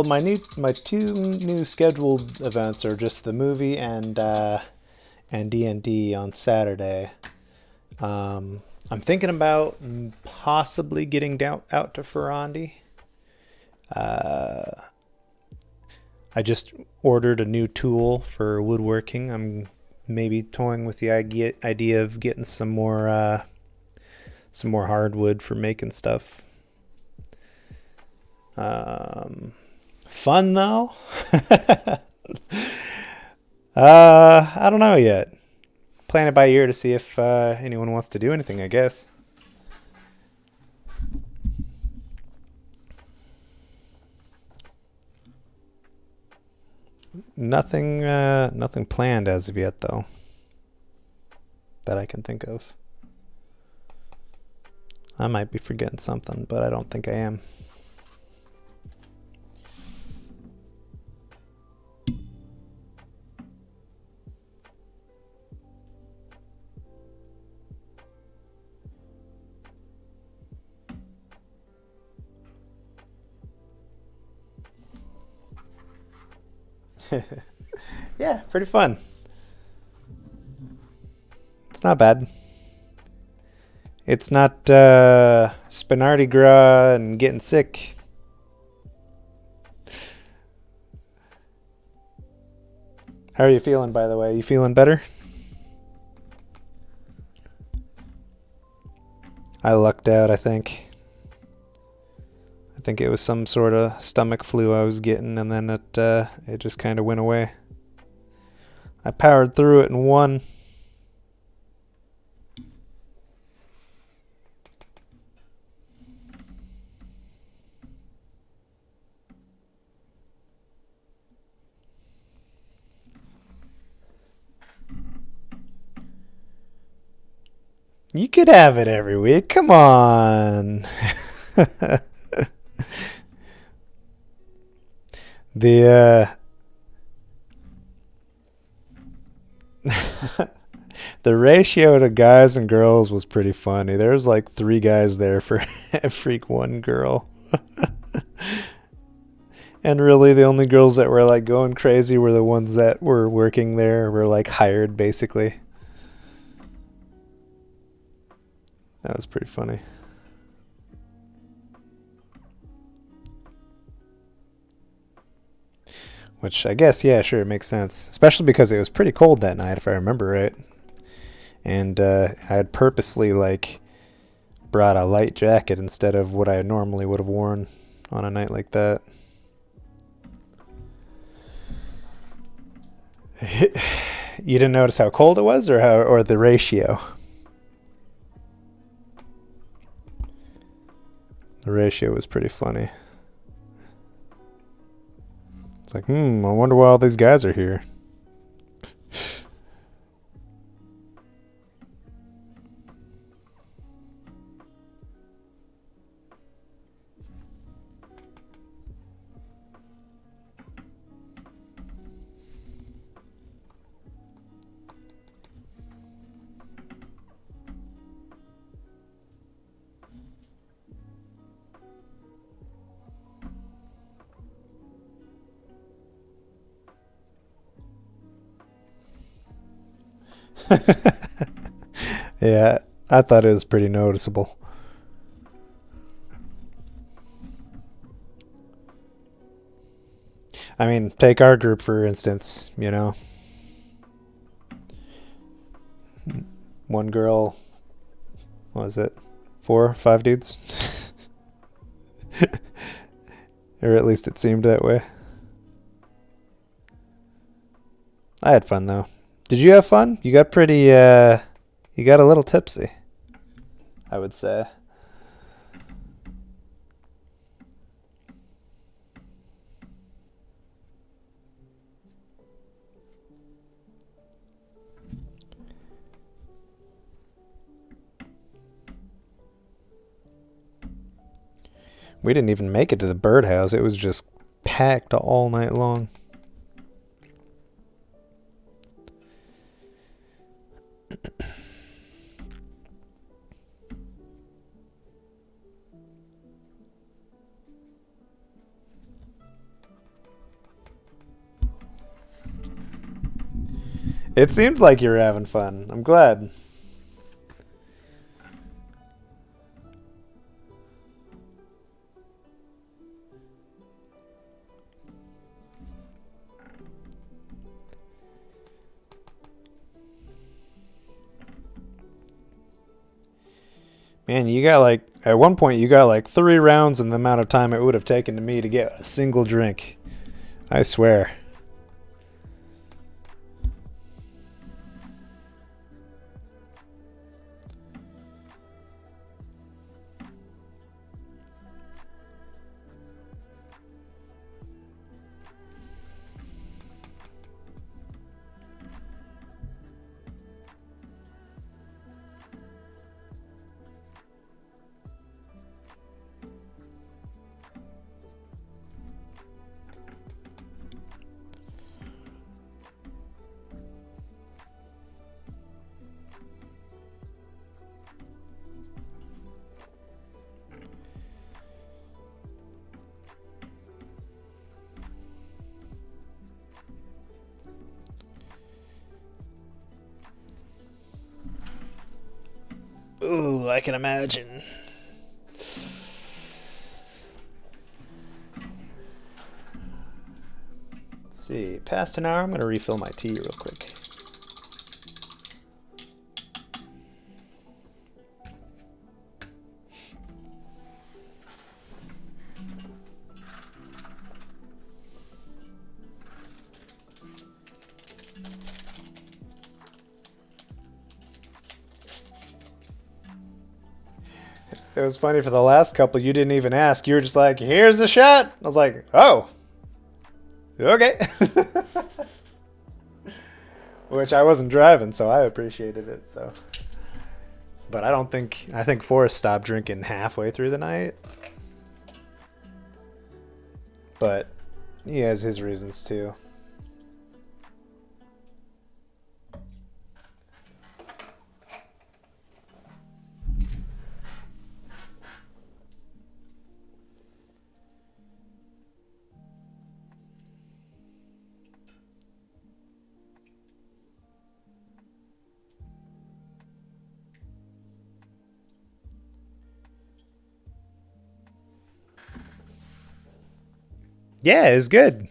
my two new scheduled events are just the movie and D&D on Saturday. I'm thinking about possibly getting out to Ferrandi. I just ordered a new tool for woodworking. I'm maybe toying with the idea of getting some more hardwood for making stuff. Fun though? I don't know yet. Playing it by ear to see if anyone wants to do anything, I guess. Nothing planned as of yet, though, that I can think of. I might be forgetting something, but I don't think I am. Yeah, pretty fun. It's not bad. It's not Spinardi Gras and getting sick. How are you feeling, by the way? You feeling better? I lucked out, I think. I think it was some sort of stomach flu I was getting, and then it just kind of went away. I powered through it and won. You could have it every week. Come on. The the ratio to guys and girls was pretty funny. There was like 3 guys there for every 1 girl. And really the only girls that were like going crazy were the ones that were working there, were like hired basically. That was pretty funny. Which I guess, yeah, sure, it makes sense. Especially because it was pretty cold that night, if I remember right. And I had purposely like brought a light jacket instead of what I normally would have worn on a night like that. You didn't notice how cold it was, or the ratio? The ratio was pretty funny. It's like, I wonder why all these guys are here. Yeah, I thought it was pretty noticeable. I mean, take our group for instance, you know. 1 girl, what was it? 4, 5 dudes? Or at least it seemed that way. I had fun though. Did you have fun? You got pretty you got a little tipsy, I would say. We didn't even make it to the birdhouse. It was just packed all night long. It seemed like you were having fun. I'm glad. Man, you got like, at one point, you got like 3 rounds in the amount of time it would have taken me to get a single drink. I swear. I can imagine. Let's see. Past an hour. I'm going to refill my tea real quick. It was funny for the last couple, you didn't even ask. You were just like, here's the shot. I was like, oh, okay. Which I wasn't driving, so I appreciated it. So, but I think Forrest stopped drinking halfway through the night. But he has his reasons too. Yeah, it was good.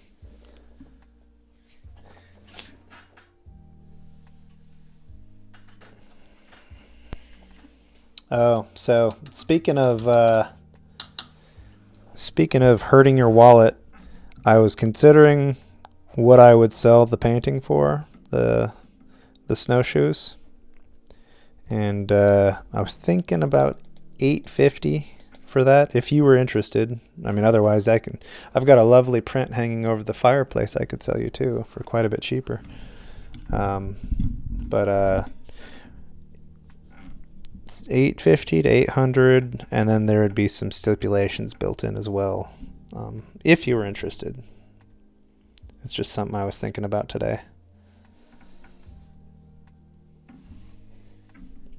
Oh, so speaking of hurting your wallet, I was considering what I would sell the painting for, the snowshoes, and I was thinking about $850 for that if you were interested. I mean, otherwise I've got a lovely print hanging over the fireplace I could sell you too for quite a bit cheaper. But it's $850 to $800, and then there would be some stipulations built in as well, if you were interested. It's just something I was thinking about today.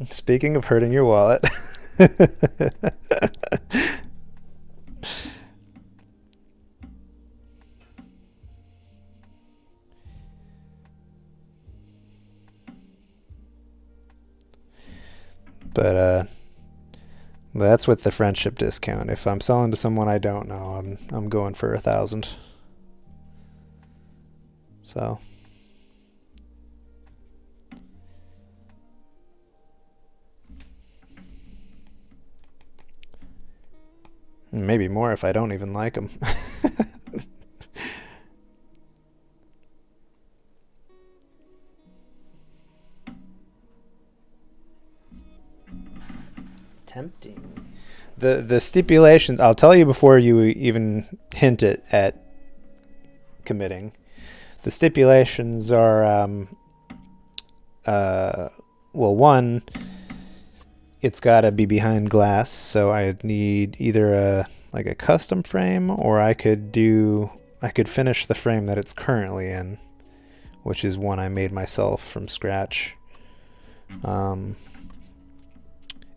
Speaking of hurting your wallet. But that's with the friendship discount. If I'm selling to someone I don't know, I'm going for $1,000. So maybe more if I don't even like them. Tempting. The stipulations, I'll tell you before you even hint at committing. The stipulations are, well, one, it's got to be behind glass, so I'd need either a custom frame, or I could finish the frame that it's currently in, which is one I made myself from scratch.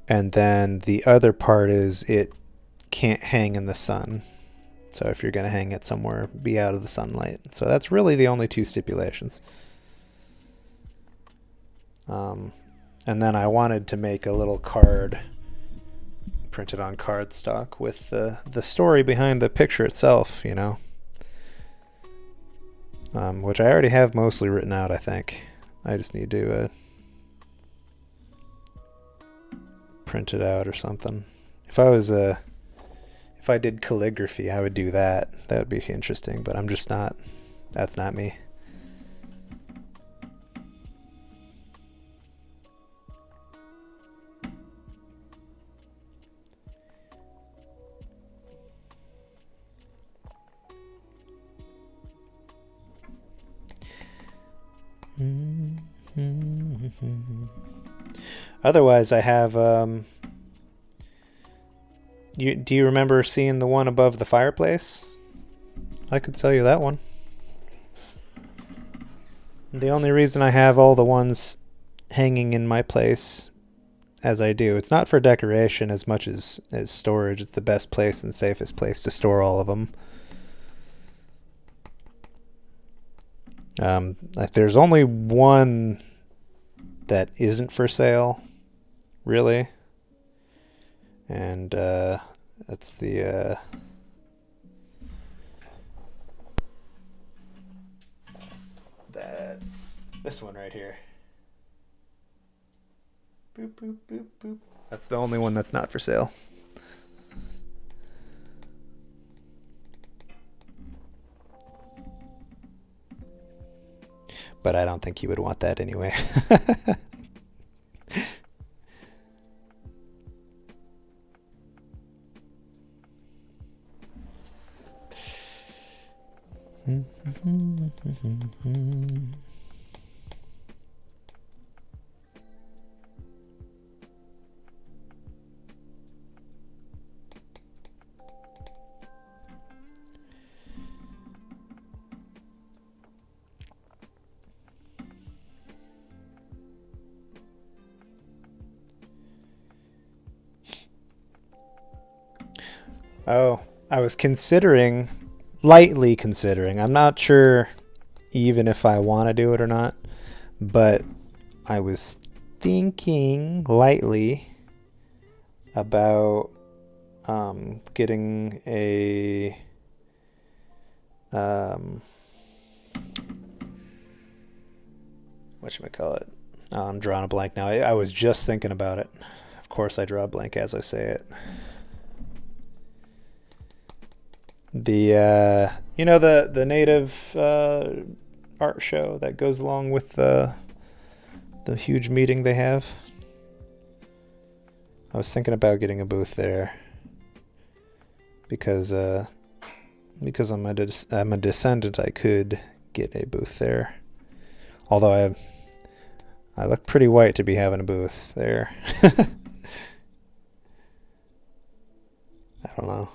And then the other part is it can't hang in the sun. So if you're going to hang it somewhere, be out of the sunlight. So that's really the only two stipulations. And then I wanted to make a little card printed on cardstock with the story behind the picture itself, you know. Which I already have mostly written out, I think. I just need to print it out or something. If I did calligraphy, I would do that. That would be interesting, but I'm just not. That's not me. Otherwise, I have. Do you remember seeing the one above the fireplace? I could sell you that one. The only reason I have all the ones hanging in my place as I do, it's not for decoration as much as storage. It's the best place and safest place to store all of them. There's only one that isn't for sale, really, And that's the that's this one right here. Boop, boop, boop, boop. That's the only one that's not for sale. But I don't think you would want that anyway. Oh, I was lightly considering. I'm not sure even if I want to do it or not, but I was thinking lightly about getting a whatchamacallit? Oh, I'm drawing a blank now. I was just thinking about it. Of course I draw a blank as I say it. The the native art show that goes along with the huge meeting they have. I was thinking about getting a booth there because I'm a descendant. I could get a booth there, although I look pretty white to be having a booth there. I don't know.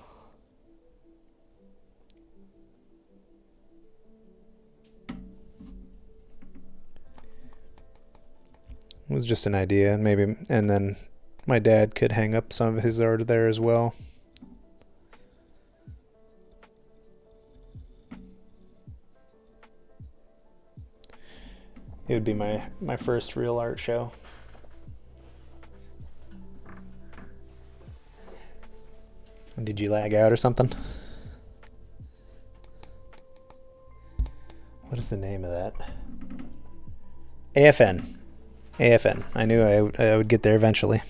It was just an idea, maybe, and then my dad could hang up some of his art there as well. It would be my first real art show. Did you lag out or something? What is the name of that? AFN. AFN. I knew I would get there eventually.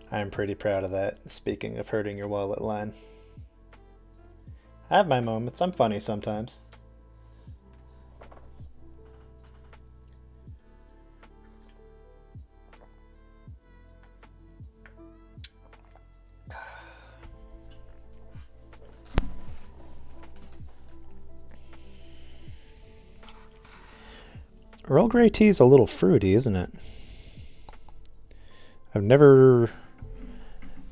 I'm pretty proud of that, speaking of hurting your wallet line. I have my moments. I'm funny sometimes. Earl Grey tea is a little fruity, isn't it? I've never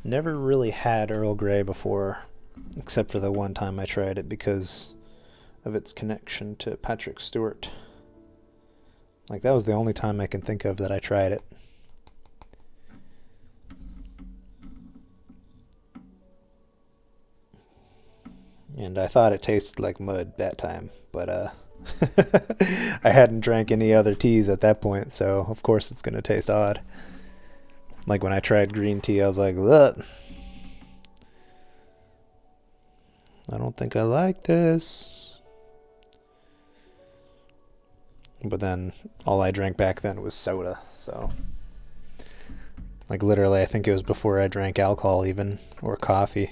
really had Earl Grey before, except for the one time I tried it because of its connection to Patrick Stewart. Like, that was the only time I can think of that I tried it. And I thought it tasted like mud that time, but I hadn't drank any other teas at that point, so of course it's going to taste odd. Like when I tried green tea, I was like, ugh. I don't think I like this. But then all I drank back then was soda, so like literally I think it was before I drank alcohol even, or coffee.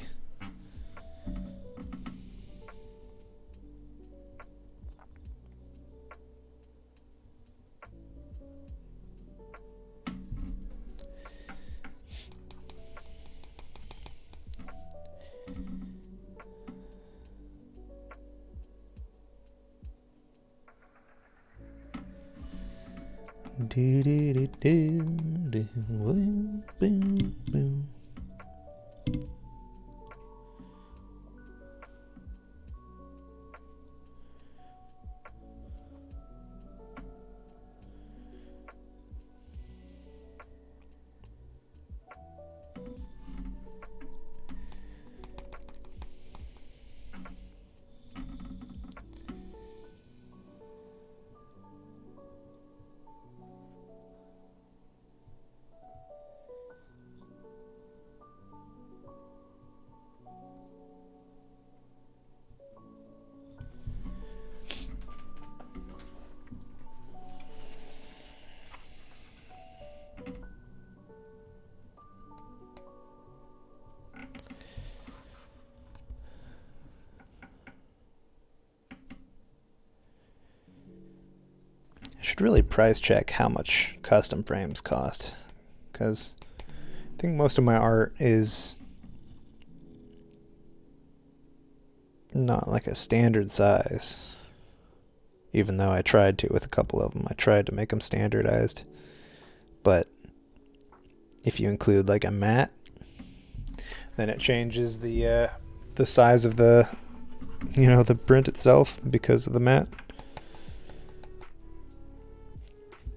Do, do, do, do, do, boom, boom, boom. Should really price check how much custom frames cost, because I think most of my art is not like a standard size, even though I tried to with a couple of them. I tried to make them standardized, but if you include like a mat, then it changes the size of the the print itself because of the mat.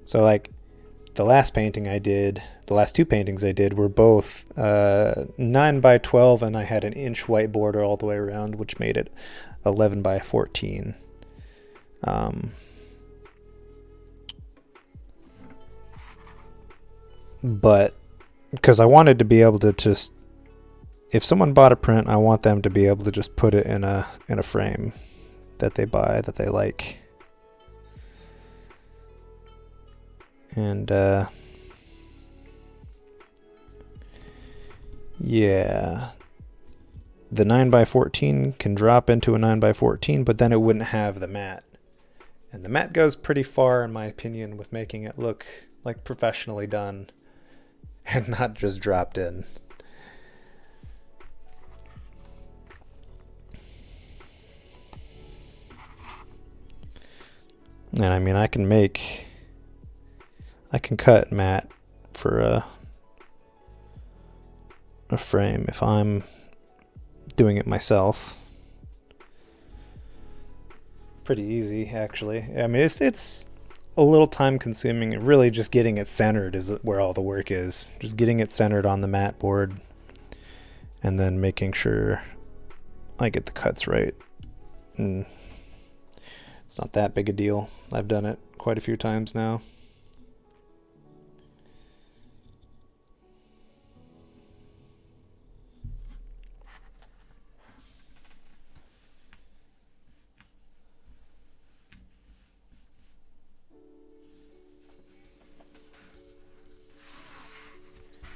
So like the last painting I did, the last two paintings I did were both 9 by 12, and I had an inch white border all the way around, which made it 11 by 14. But because I wanted to be able to just, if someone bought a print, I want them to be able to just put it in a frame that they buy, that they like. And yeah, the 9 by 14 can drop into a 9 by 14, but then it wouldn't have the mat. And the mat goes pretty far, in my opinion, with making it look like professionally done and not just dropped in. And I mean, I can cut mat for a frame if I'm doing it myself. Pretty easy, actually. I mean, it's a little time consuming. Really just getting it centered is where all the work is. Just getting it centered on the mat board and then making sure I get the cuts right. And it's not that big a deal. I've done it quite a few times now.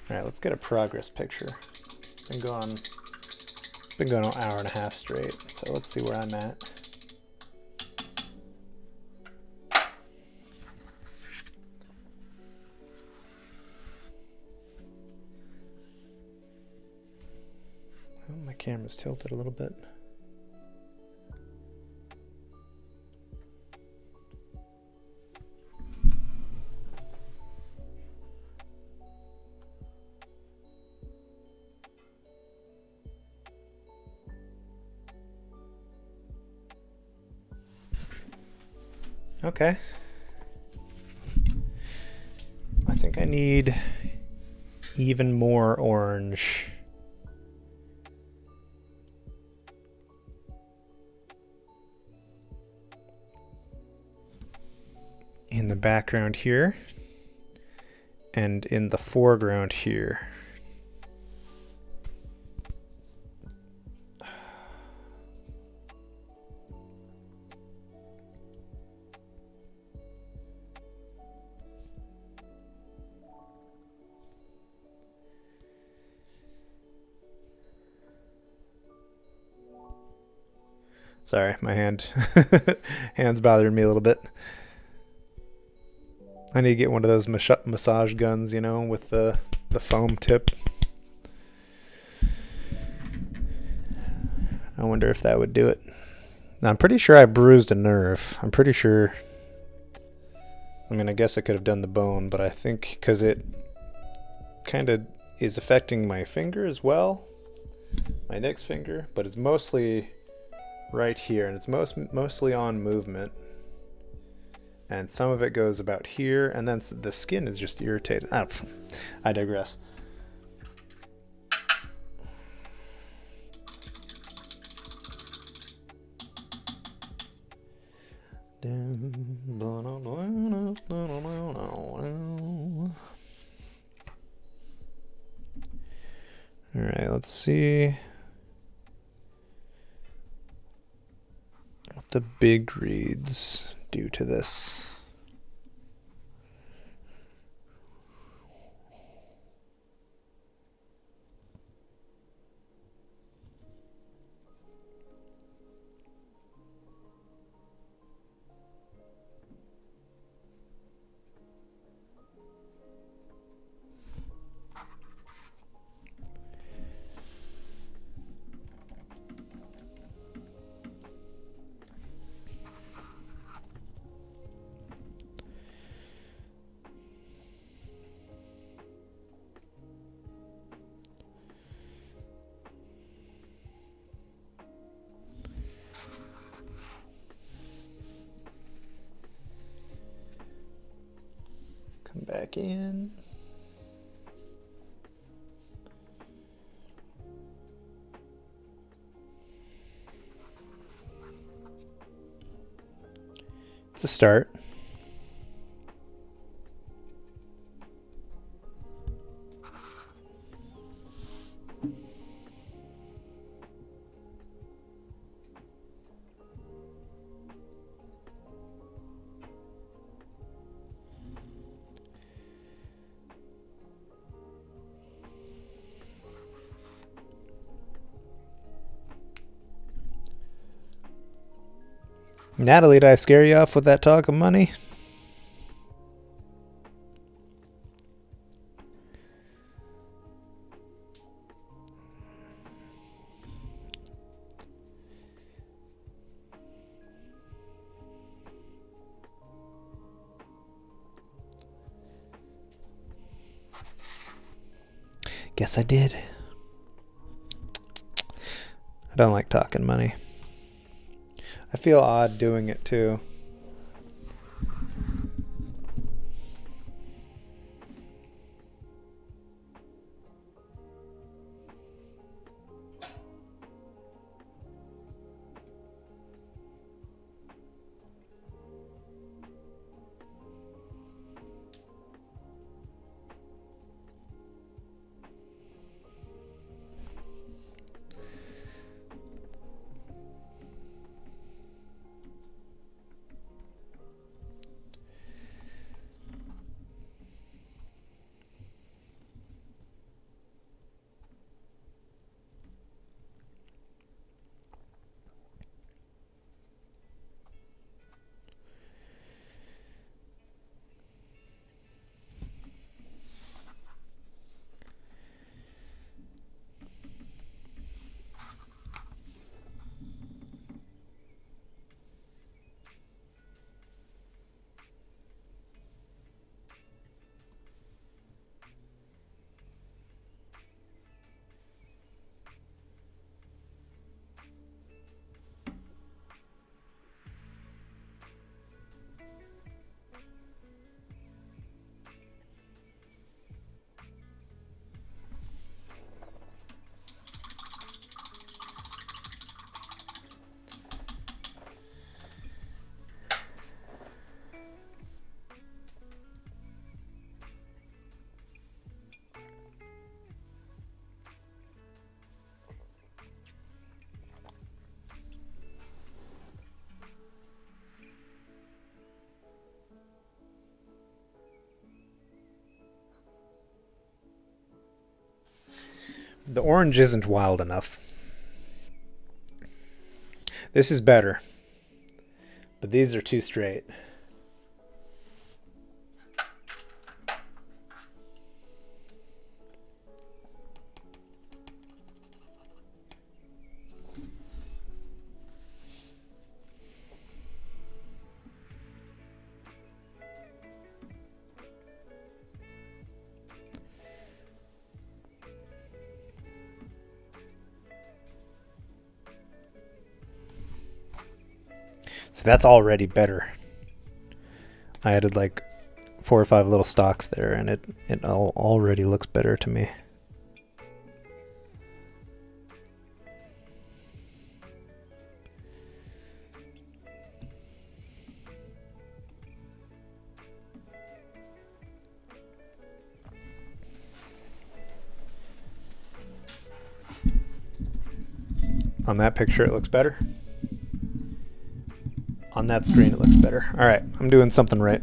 All right, let's get a progress picture. Been going an hour and a half straight, so let's see where I'm at. Oh, my camera's tilted a little bit. Okay. I think I need even more orange. In the background here and in the foreground here. Sorry, my hand's bothering me a little bit. I need to get one of those massage guns, you know, with the foam tip. I wonder if that would do it. Now, I'm pretty sure I bruised a nerve. I'm pretty sure I mean, I guess I could have done the bone, but I think because it kind of is affecting my finger as well, my index finger, but it's mostly right here, and it's mostly on movement. And some of it goes about here, and then the skin is just irritated. I digress. All right, let's see what the big reads do to this. Come back in. It's a start. Natalie, did I scare you off with that talk of money? Guess I did. I don't like talking money. I feel odd doing it too. The orange isn't wild enough. This is better, but these are too straight. So that's already better. I added like 4 or 5 little stalks there, and it already looks better to me. On that picture, it looks better. On that screen, it looks better. All right, I'm doing something right.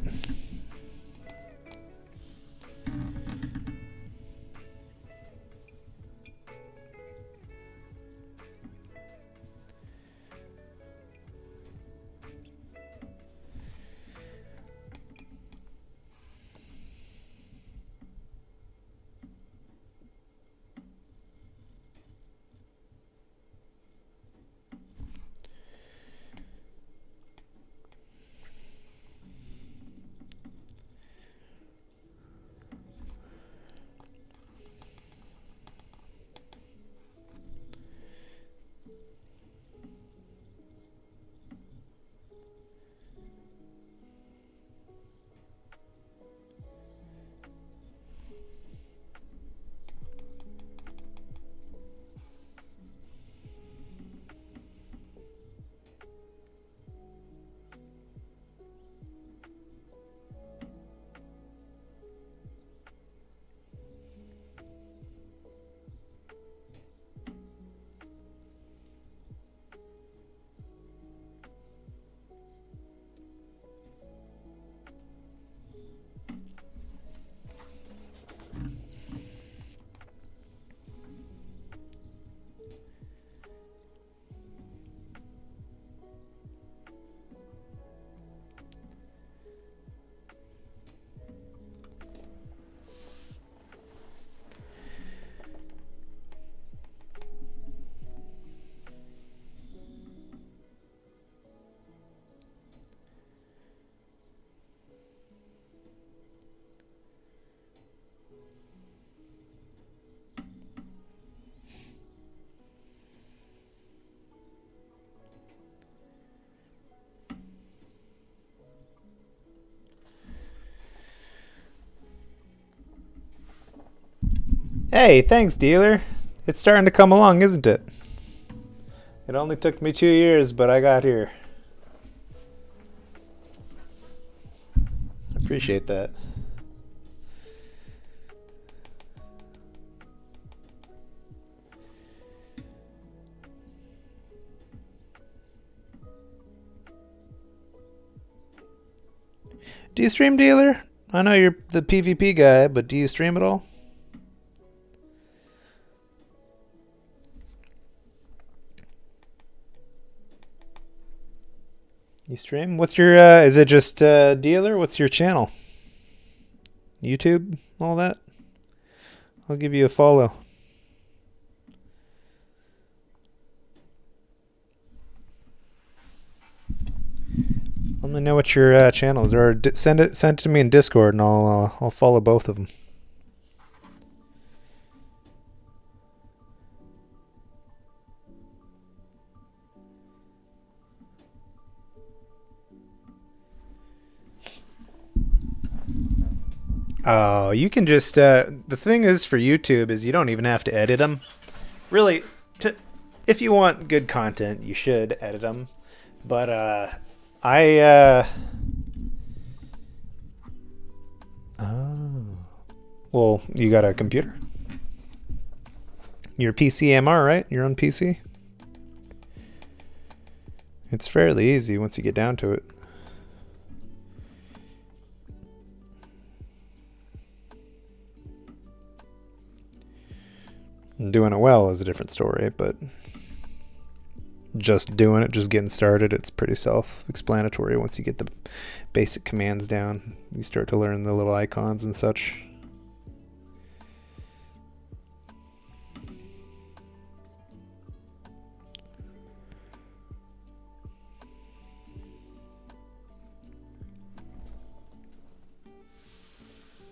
Hey, thanks, dealer. It's starting to come along, isn't it? It only took me 2 years, but I got here. I appreciate that. Do you stream, dealer? I know you're the PvP guy, but do you stream at all? You stream? What's your, is it just dealer? What's your channel? YouTube? All that? I'll give you a follow. Let me know what your channel is, or send it to me in Discord, and I'll follow both of them. Oh, you can just the thing is for YouTube is you don't even have to edit them. Really, if you want good content, you should edit them. But well, you got a computer? You're PCMR, right? You're on PC? It's fairly easy once you get down to it. Doing it well is a different story, but just doing it, just getting started, it's pretty self-explanatory. Once you get the basic commands down, you start to learn the little icons and such.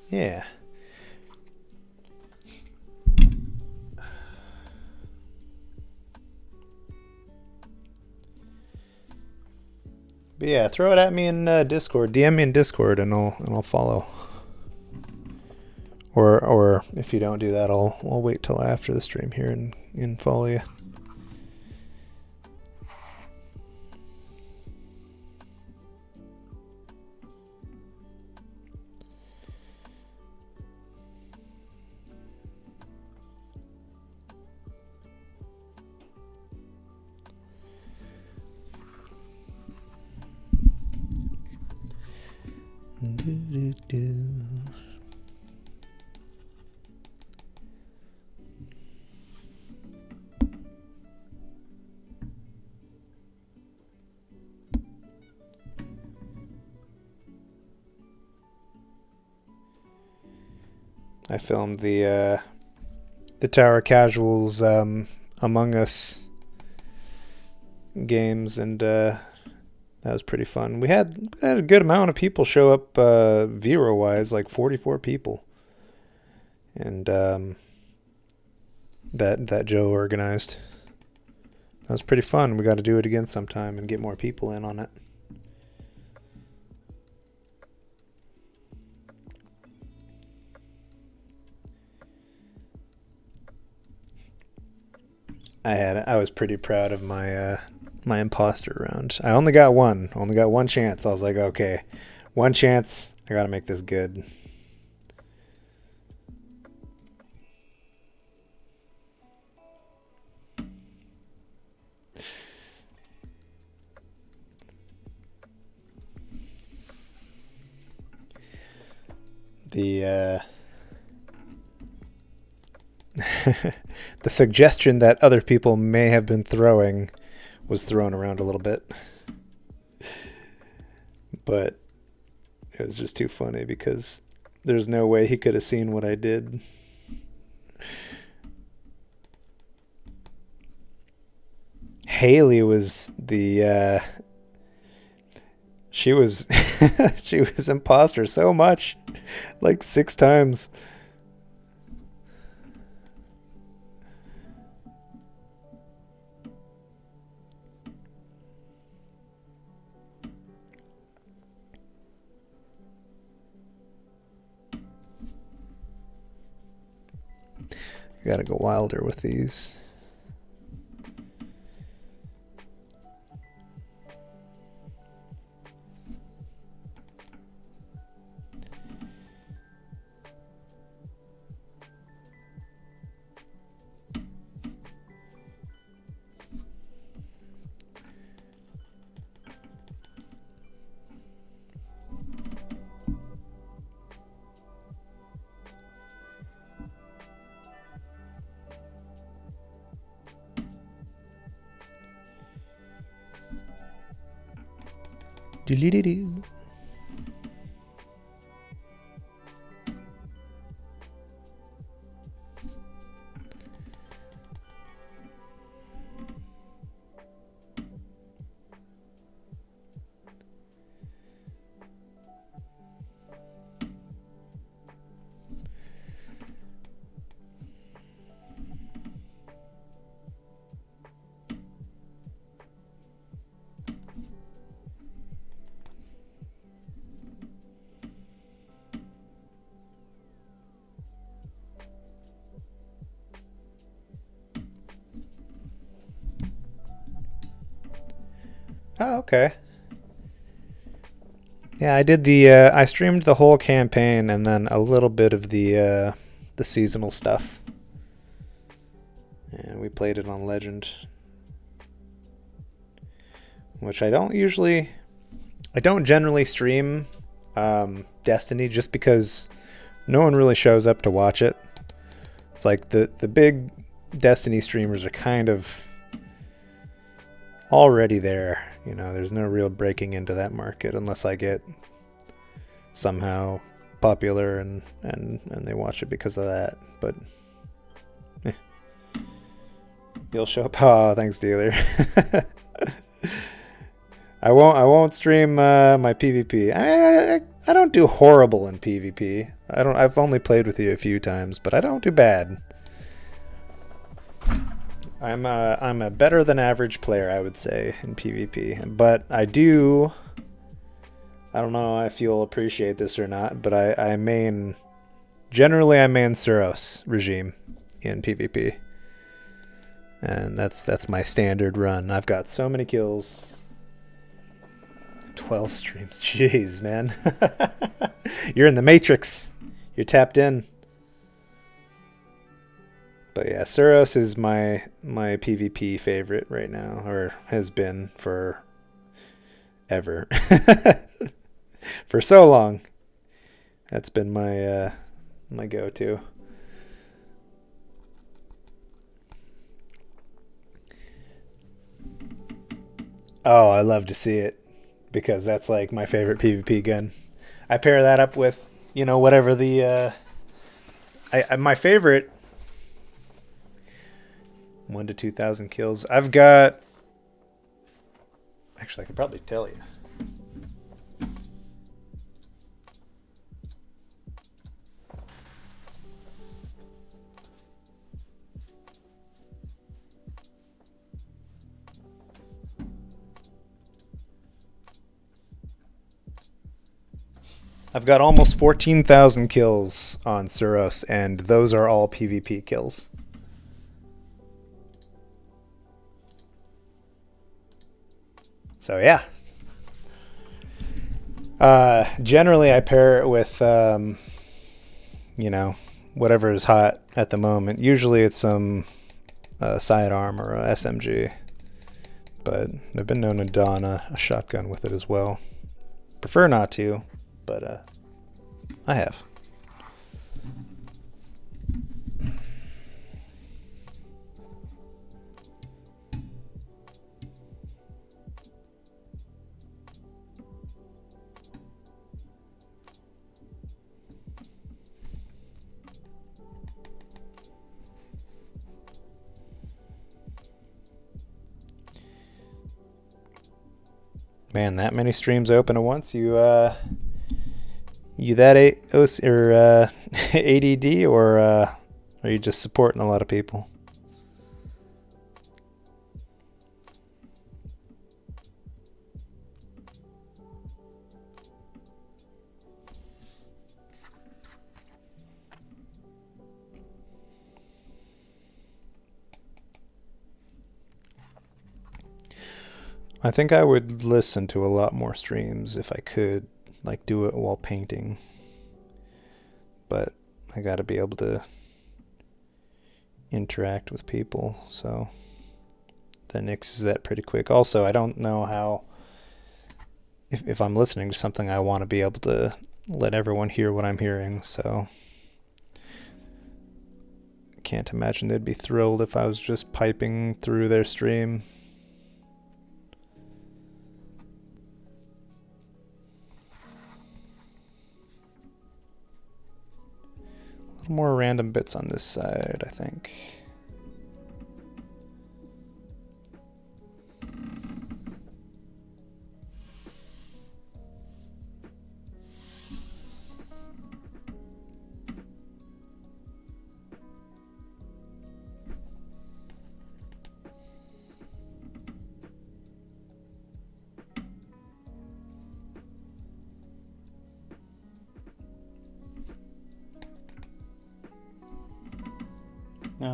Yeah. But yeah, throw it at me in Discord. DM me in Discord, and I'll follow. Or if you don't do that, I'll wait till after the stream here and follow you. I filmed the Tower Casuals Among Us games, and that was pretty fun. We had a good amount of people show up viewer-wise, like 44 people. And that Joe organized. That was pretty fun. We got to do it again sometime and get more people in on it. I was pretty proud of my my imposter round. I only got one chance. I was like, okay, one chance. I gotta make this good. The the suggestion that other people may have been throwing was thrown around a little bit, but it was just too funny because there's no way he could have seen what I did. Haley was the she was she was imposter so much, like 6 times. You gotta go wilder with these. Do-do-do-do. Oh, okay. Yeah, I did I streamed the whole campaign and then a little bit of the seasonal stuff. And we played it on Legend, which I don't generally stream Destiny just because no one really shows up to watch it. It's like the big Destiny streamers are kind of already there. You know, there's no real breaking into that market unless I get somehow popular and they watch it because of that. But you'll show up. Oh, thanks, dealer. I won't stream my PvP. I don't do horrible in PvP. I've only played with you a few times, but I don't do bad. I'm a better than average player, I would say, in PvP. But I do I don't know if you'll appreciate this or not, but generally I main Suros regime in PvP. And that's my standard run. I've got so many kills. 12 streams. Jeez, man. You're in the Matrix. You're tapped in. But yeah, Suros is my PvP favorite right now, or has been for ever. For so long. That's been my go-to. Oh, I love to see it, because that's like my favorite PvP gun. I pair that up with, whatever the my favorite 1 to 2,000 kills. I've got, actually I could probably tell you. I've got almost 14,000 kills on Suros, and those are all PvP kills. So yeah. Generally I pair it with, whatever is hot at the moment. Usually it's some sidearm or a SMG. But I've been known to don a shotgun with it as well. Prefer not to, but I have. Man, that many streams open at once. You that ADD, or are you just supporting a lot of people? I think I would listen to a lot more streams if I could, like, do it while painting. But I gotta be able to interact with people, so that nixes that pretty quick. Also, I don't know how, if I'm listening to something, I want to be able to let everyone hear what I'm hearing, so can't imagine they'd be thrilled if I was just piping through their stream. More random bits on this side, I think.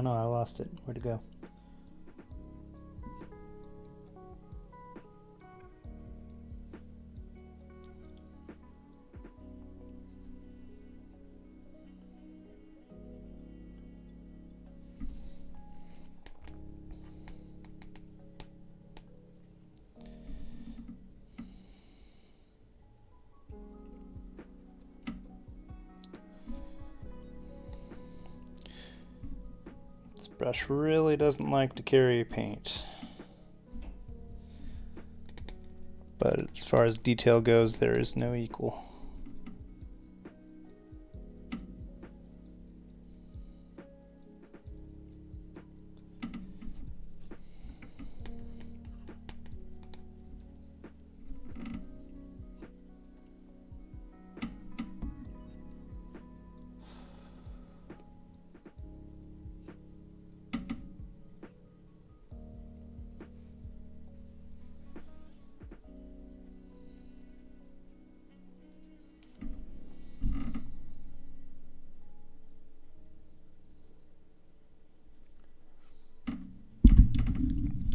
No, I lost it. Where'd it go? Brush really doesn't like to carry paint, but as far as detail goes, there is no equal.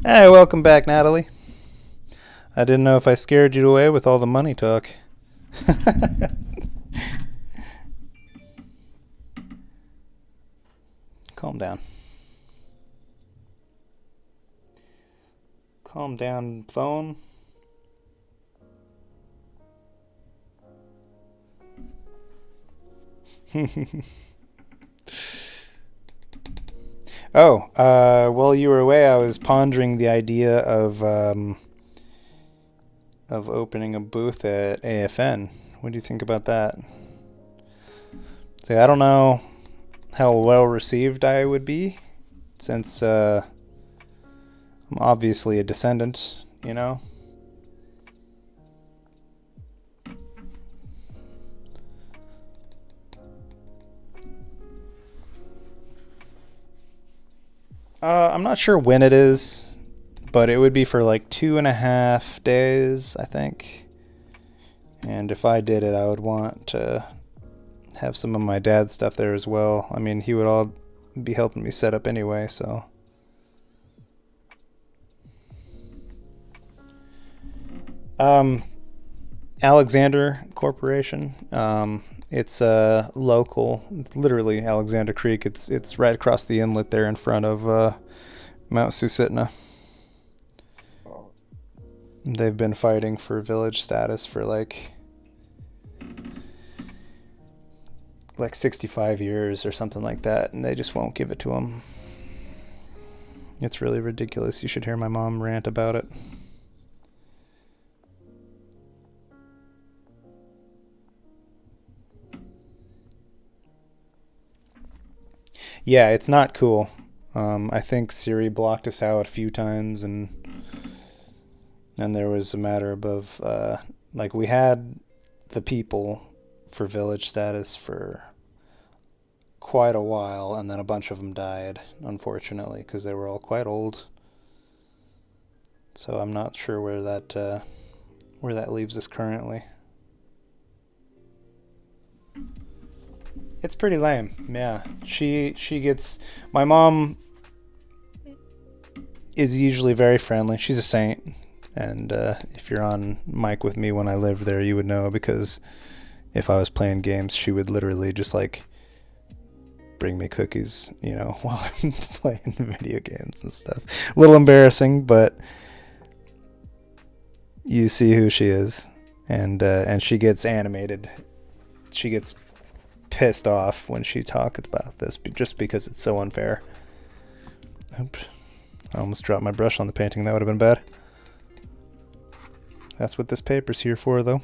Hey, welcome back, Natalie. I didn't know if I scared you away with all the money talk. Calm down. Calm down, phone. While you were away, I was pondering the idea of opening a booth at AFN. What do you think about that? See, I don't know how well received I would be, since I'm obviously a descendant, you know? I'm not sure when it is, but it would be for like 2.5 days, I think. And if I did it, I would want to have some of my dad's stuff there as well. I mean, he would all be helping me set up anyway, so. Alexander Corporation. It's local. It's literally Alexander Creek. It's right across the inlet there in front of Mount Susitna. They've been fighting for village status for like 65 years or something like that, and they just won't give it to them. It's really ridiculous. You should hear my mom rant about it. Yeah, it's not cool. I think Siri blocked us out a few times, and there was a matter of like we had the people for village status for quite a while, and then a bunch of them died, unfortunately, because they were all quite old. So I'm not sure where that leaves us currently. It's pretty lame. Yeah, she gets. My mom is usually very friendly. She's a saint, and if you're on mic with me when I lived there, you would know, because if I was playing games, she would literally just like bring me cookies, you know, while I'm playing video games and stuff. A little embarrassing, but you see who she is, and she gets animated. She gets pissed off when she talks about this, just because it's so unfair. Oops. I almost dropped my brush on the painting. That would have been bad. That's what this paper's here for, though.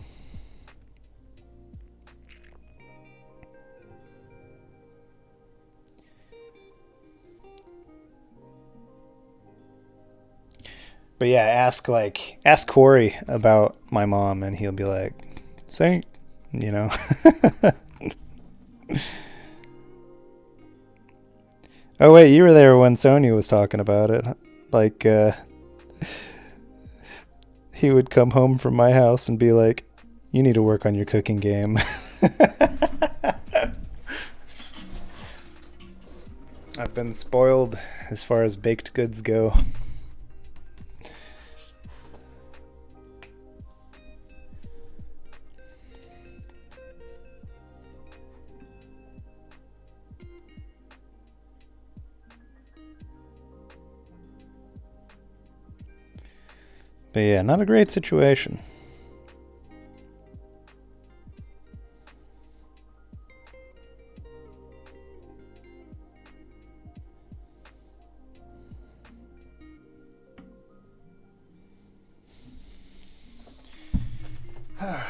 But yeah, ask Corey about my mom, and he'll be like, saint, you know. Oh wait, you were there when Sonya was talking about it. Like, he would come home from my house and be like, you need to work on your cooking game. I've been spoiled as far as baked goods go. But yeah, not a great situation. I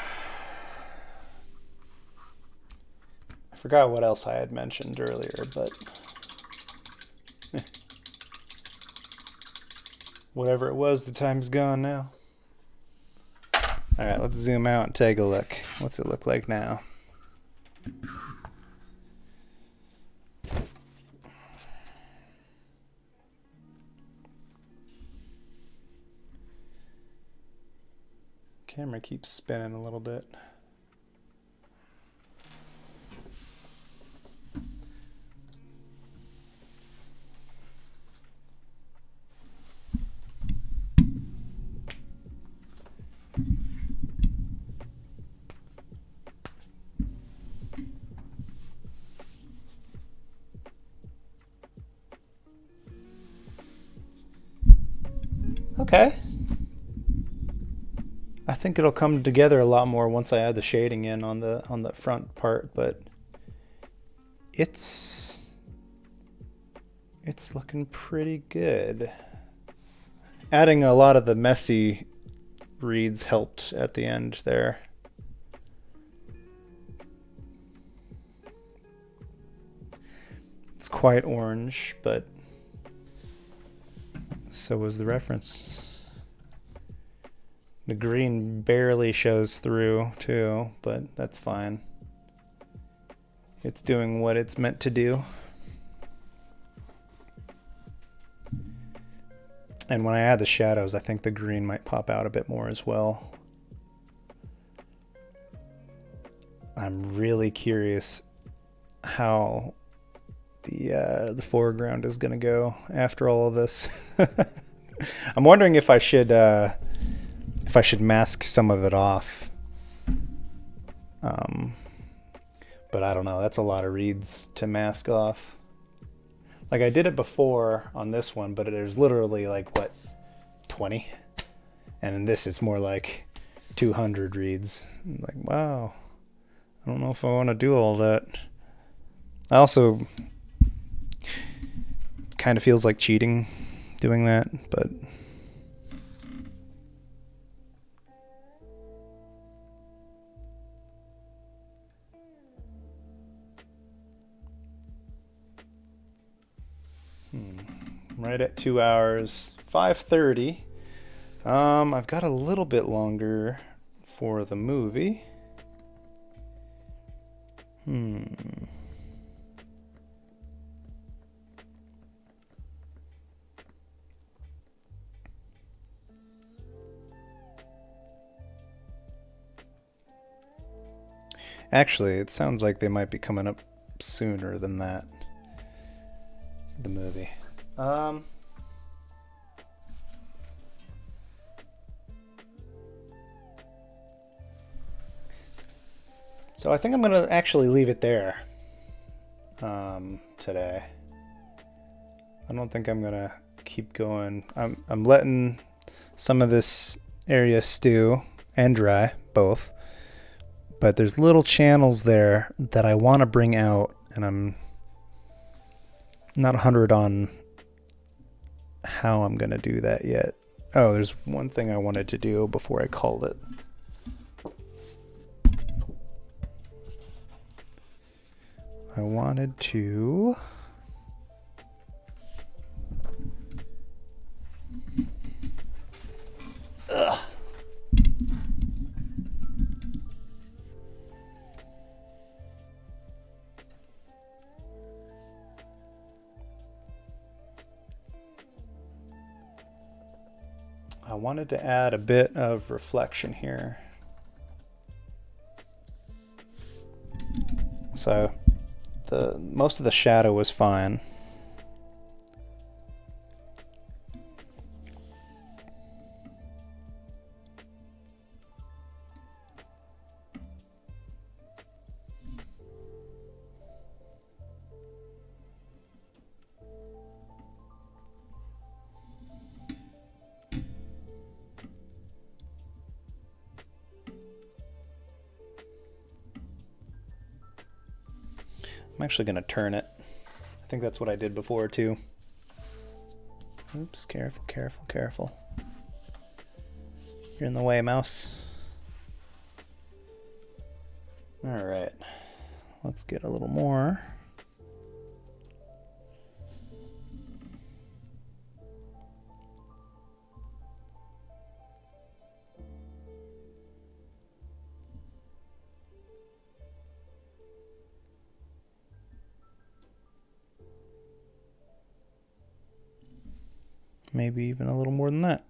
forgot what else I had mentioned earlier, but whatever it was, the time's gone now. Alright, let's zoom out and take a look. What's it look like now? Camera keeps spinning a little bit. Okay. I think it'll come together a lot more once I add the shading in on the front part, but it's looking pretty good. Adding a lot of the messy reeds helped at the end there. It's quite orange, but so was the reference. The green barely shows through too, but that's fine. It's doing what it's meant to do. And when I add the shadows, I think the green might pop out a bit more as well. I'm really curious how the foreground is gonna go after all of this. I'm wondering if I should mask some of it off. But I don't know. That's a lot of reeds to mask off. Like I did it before on this one, but there's literally like what, 20, and in this it's more like 200 reeds. I'm like, wow, I don't know if I want to do all that. I also kind of feels like cheating doing that, but right at 2 hours, 5:30. I've got a little bit longer for the movie. Actually, it sounds like they might be coming up sooner than that. The movie. So I think I'm gonna actually leave it there today. I don't think I'm gonna keep going. I'm letting some of this area stew and dry, both. But there's little channels there that I want to bring out, and I'm not 100 on how I'm going to do that yet. Oh, there's one thing I wanted to do before I called it. I wanted to... Ugh. I wanted to add a bit of reflection here. So most of the shadow was fine. I'm actually going to turn it. I think that's what I did before too. Oops, careful, careful, careful. You're in the way, mouse. All right, let's get a little more. Maybe even a little more than that.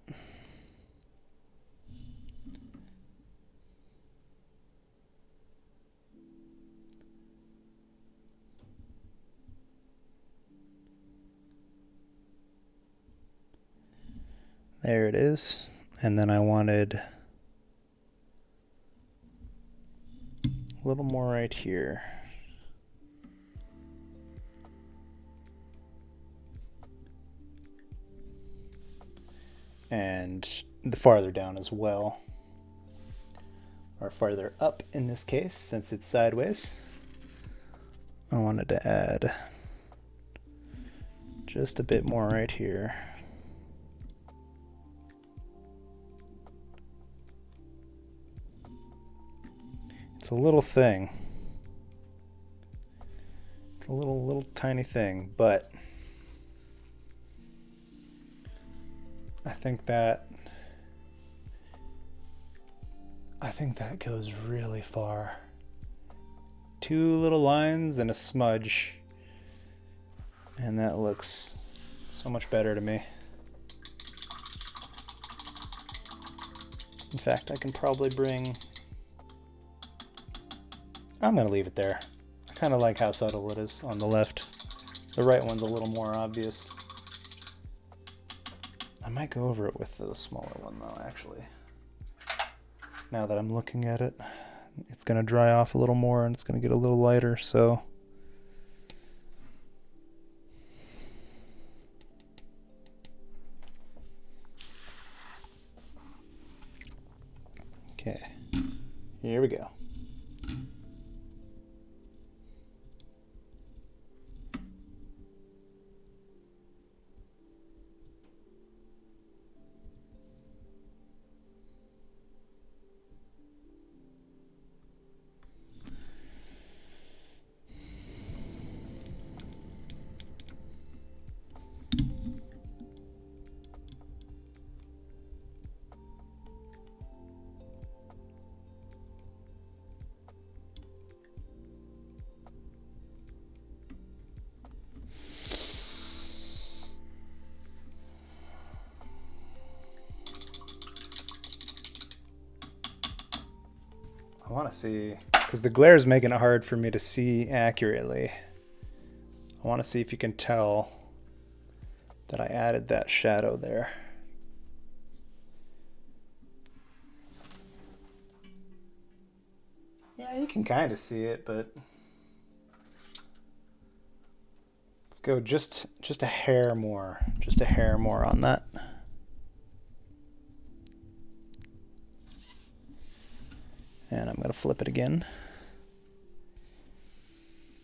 There it is. And then I wanted a little more right here. and the farther down as well, or farther up in this case since it's sideways. I wanted to add just a bit more right here. It's a little thing. It's a little tiny thing, but I think that goes really far. 2 little lines and a smudge, and that looks so much better to me. In fact, I can probably I'm gonna leave it there. I kind of like how subtle it is on the left. The right one's a little more obvious. I might go over it with the smaller one though, actually. Now that I'm looking at it, it's gonna dry off a little more and it's gonna get a little lighter, so. Okay, here we go. I want to see, because the glare is making it hard for me to see accurately. I want to see if you can tell that I added that shadow there. Yeah, you can kind of see it, but let's go just a hair more, on that. And I'm going to flip it again.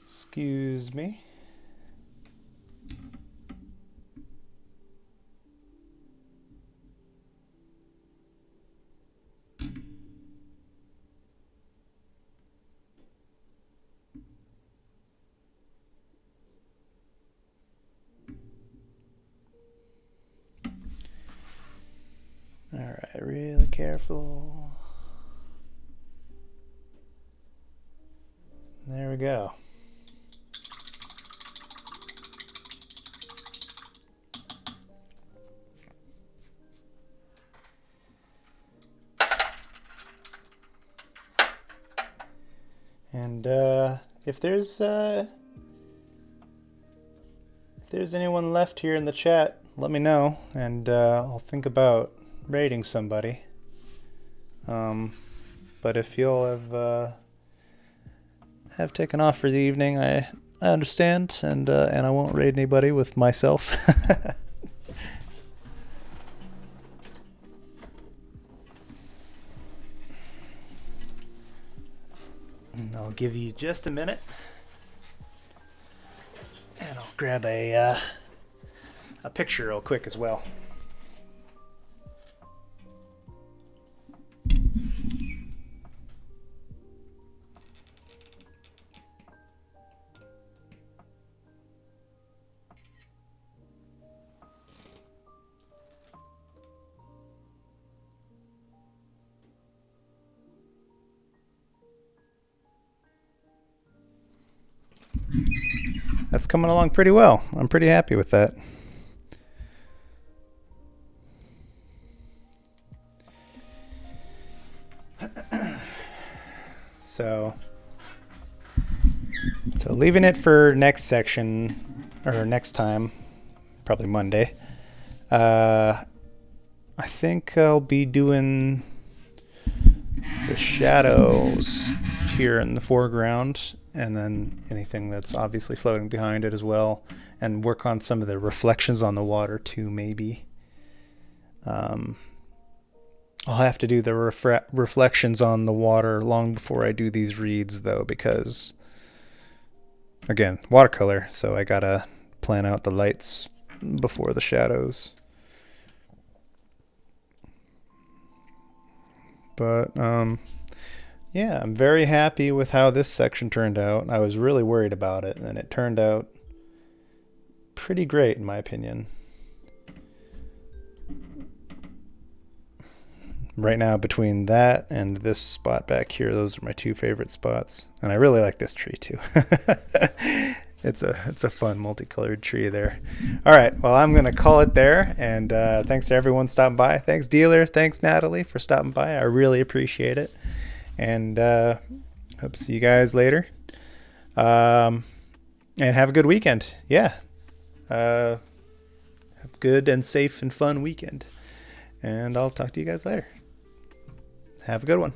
Excuse me. All right, really careful. There we go. And if there's anyone left here in the chat, let me know, and I'll think about rating somebody. But if you'll have taken off for the evening, I understand, and I won't raid anybody with myself. And I'll give you just a minute, and I'll grab a picture real quick as well. That's coming along pretty well. I'm pretty happy with that. So leaving it for next section, or next time, probably Monday. I think I'll be doing the shadows here in the foreground, and then anything that's obviously floating behind it as well, and work on some of the reflections on the water too, maybe. I'll have to do the reflections on the water long before I do these reeds, though, because, again, watercolor, so I gotta plan out the lights before the shadows. But, yeah, I'm very happy with how this section turned out. I was really worried about it, and it turned out pretty great, in my opinion. Right now, between that and this spot back here, those are my two favorite spots. And I really like this tree too. It's a fun multicolored tree there. All right, well, I'm gonna call it there. And thanks to everyone stopping by. Thanks, Dealer. Thanks, Natalie, for stopping by. I really appreciate it. And hope to see you guys later. And have a good weekend. Yeah. Have a good and safe and fun weekend. And I'll talk to you guys later. Have a good one.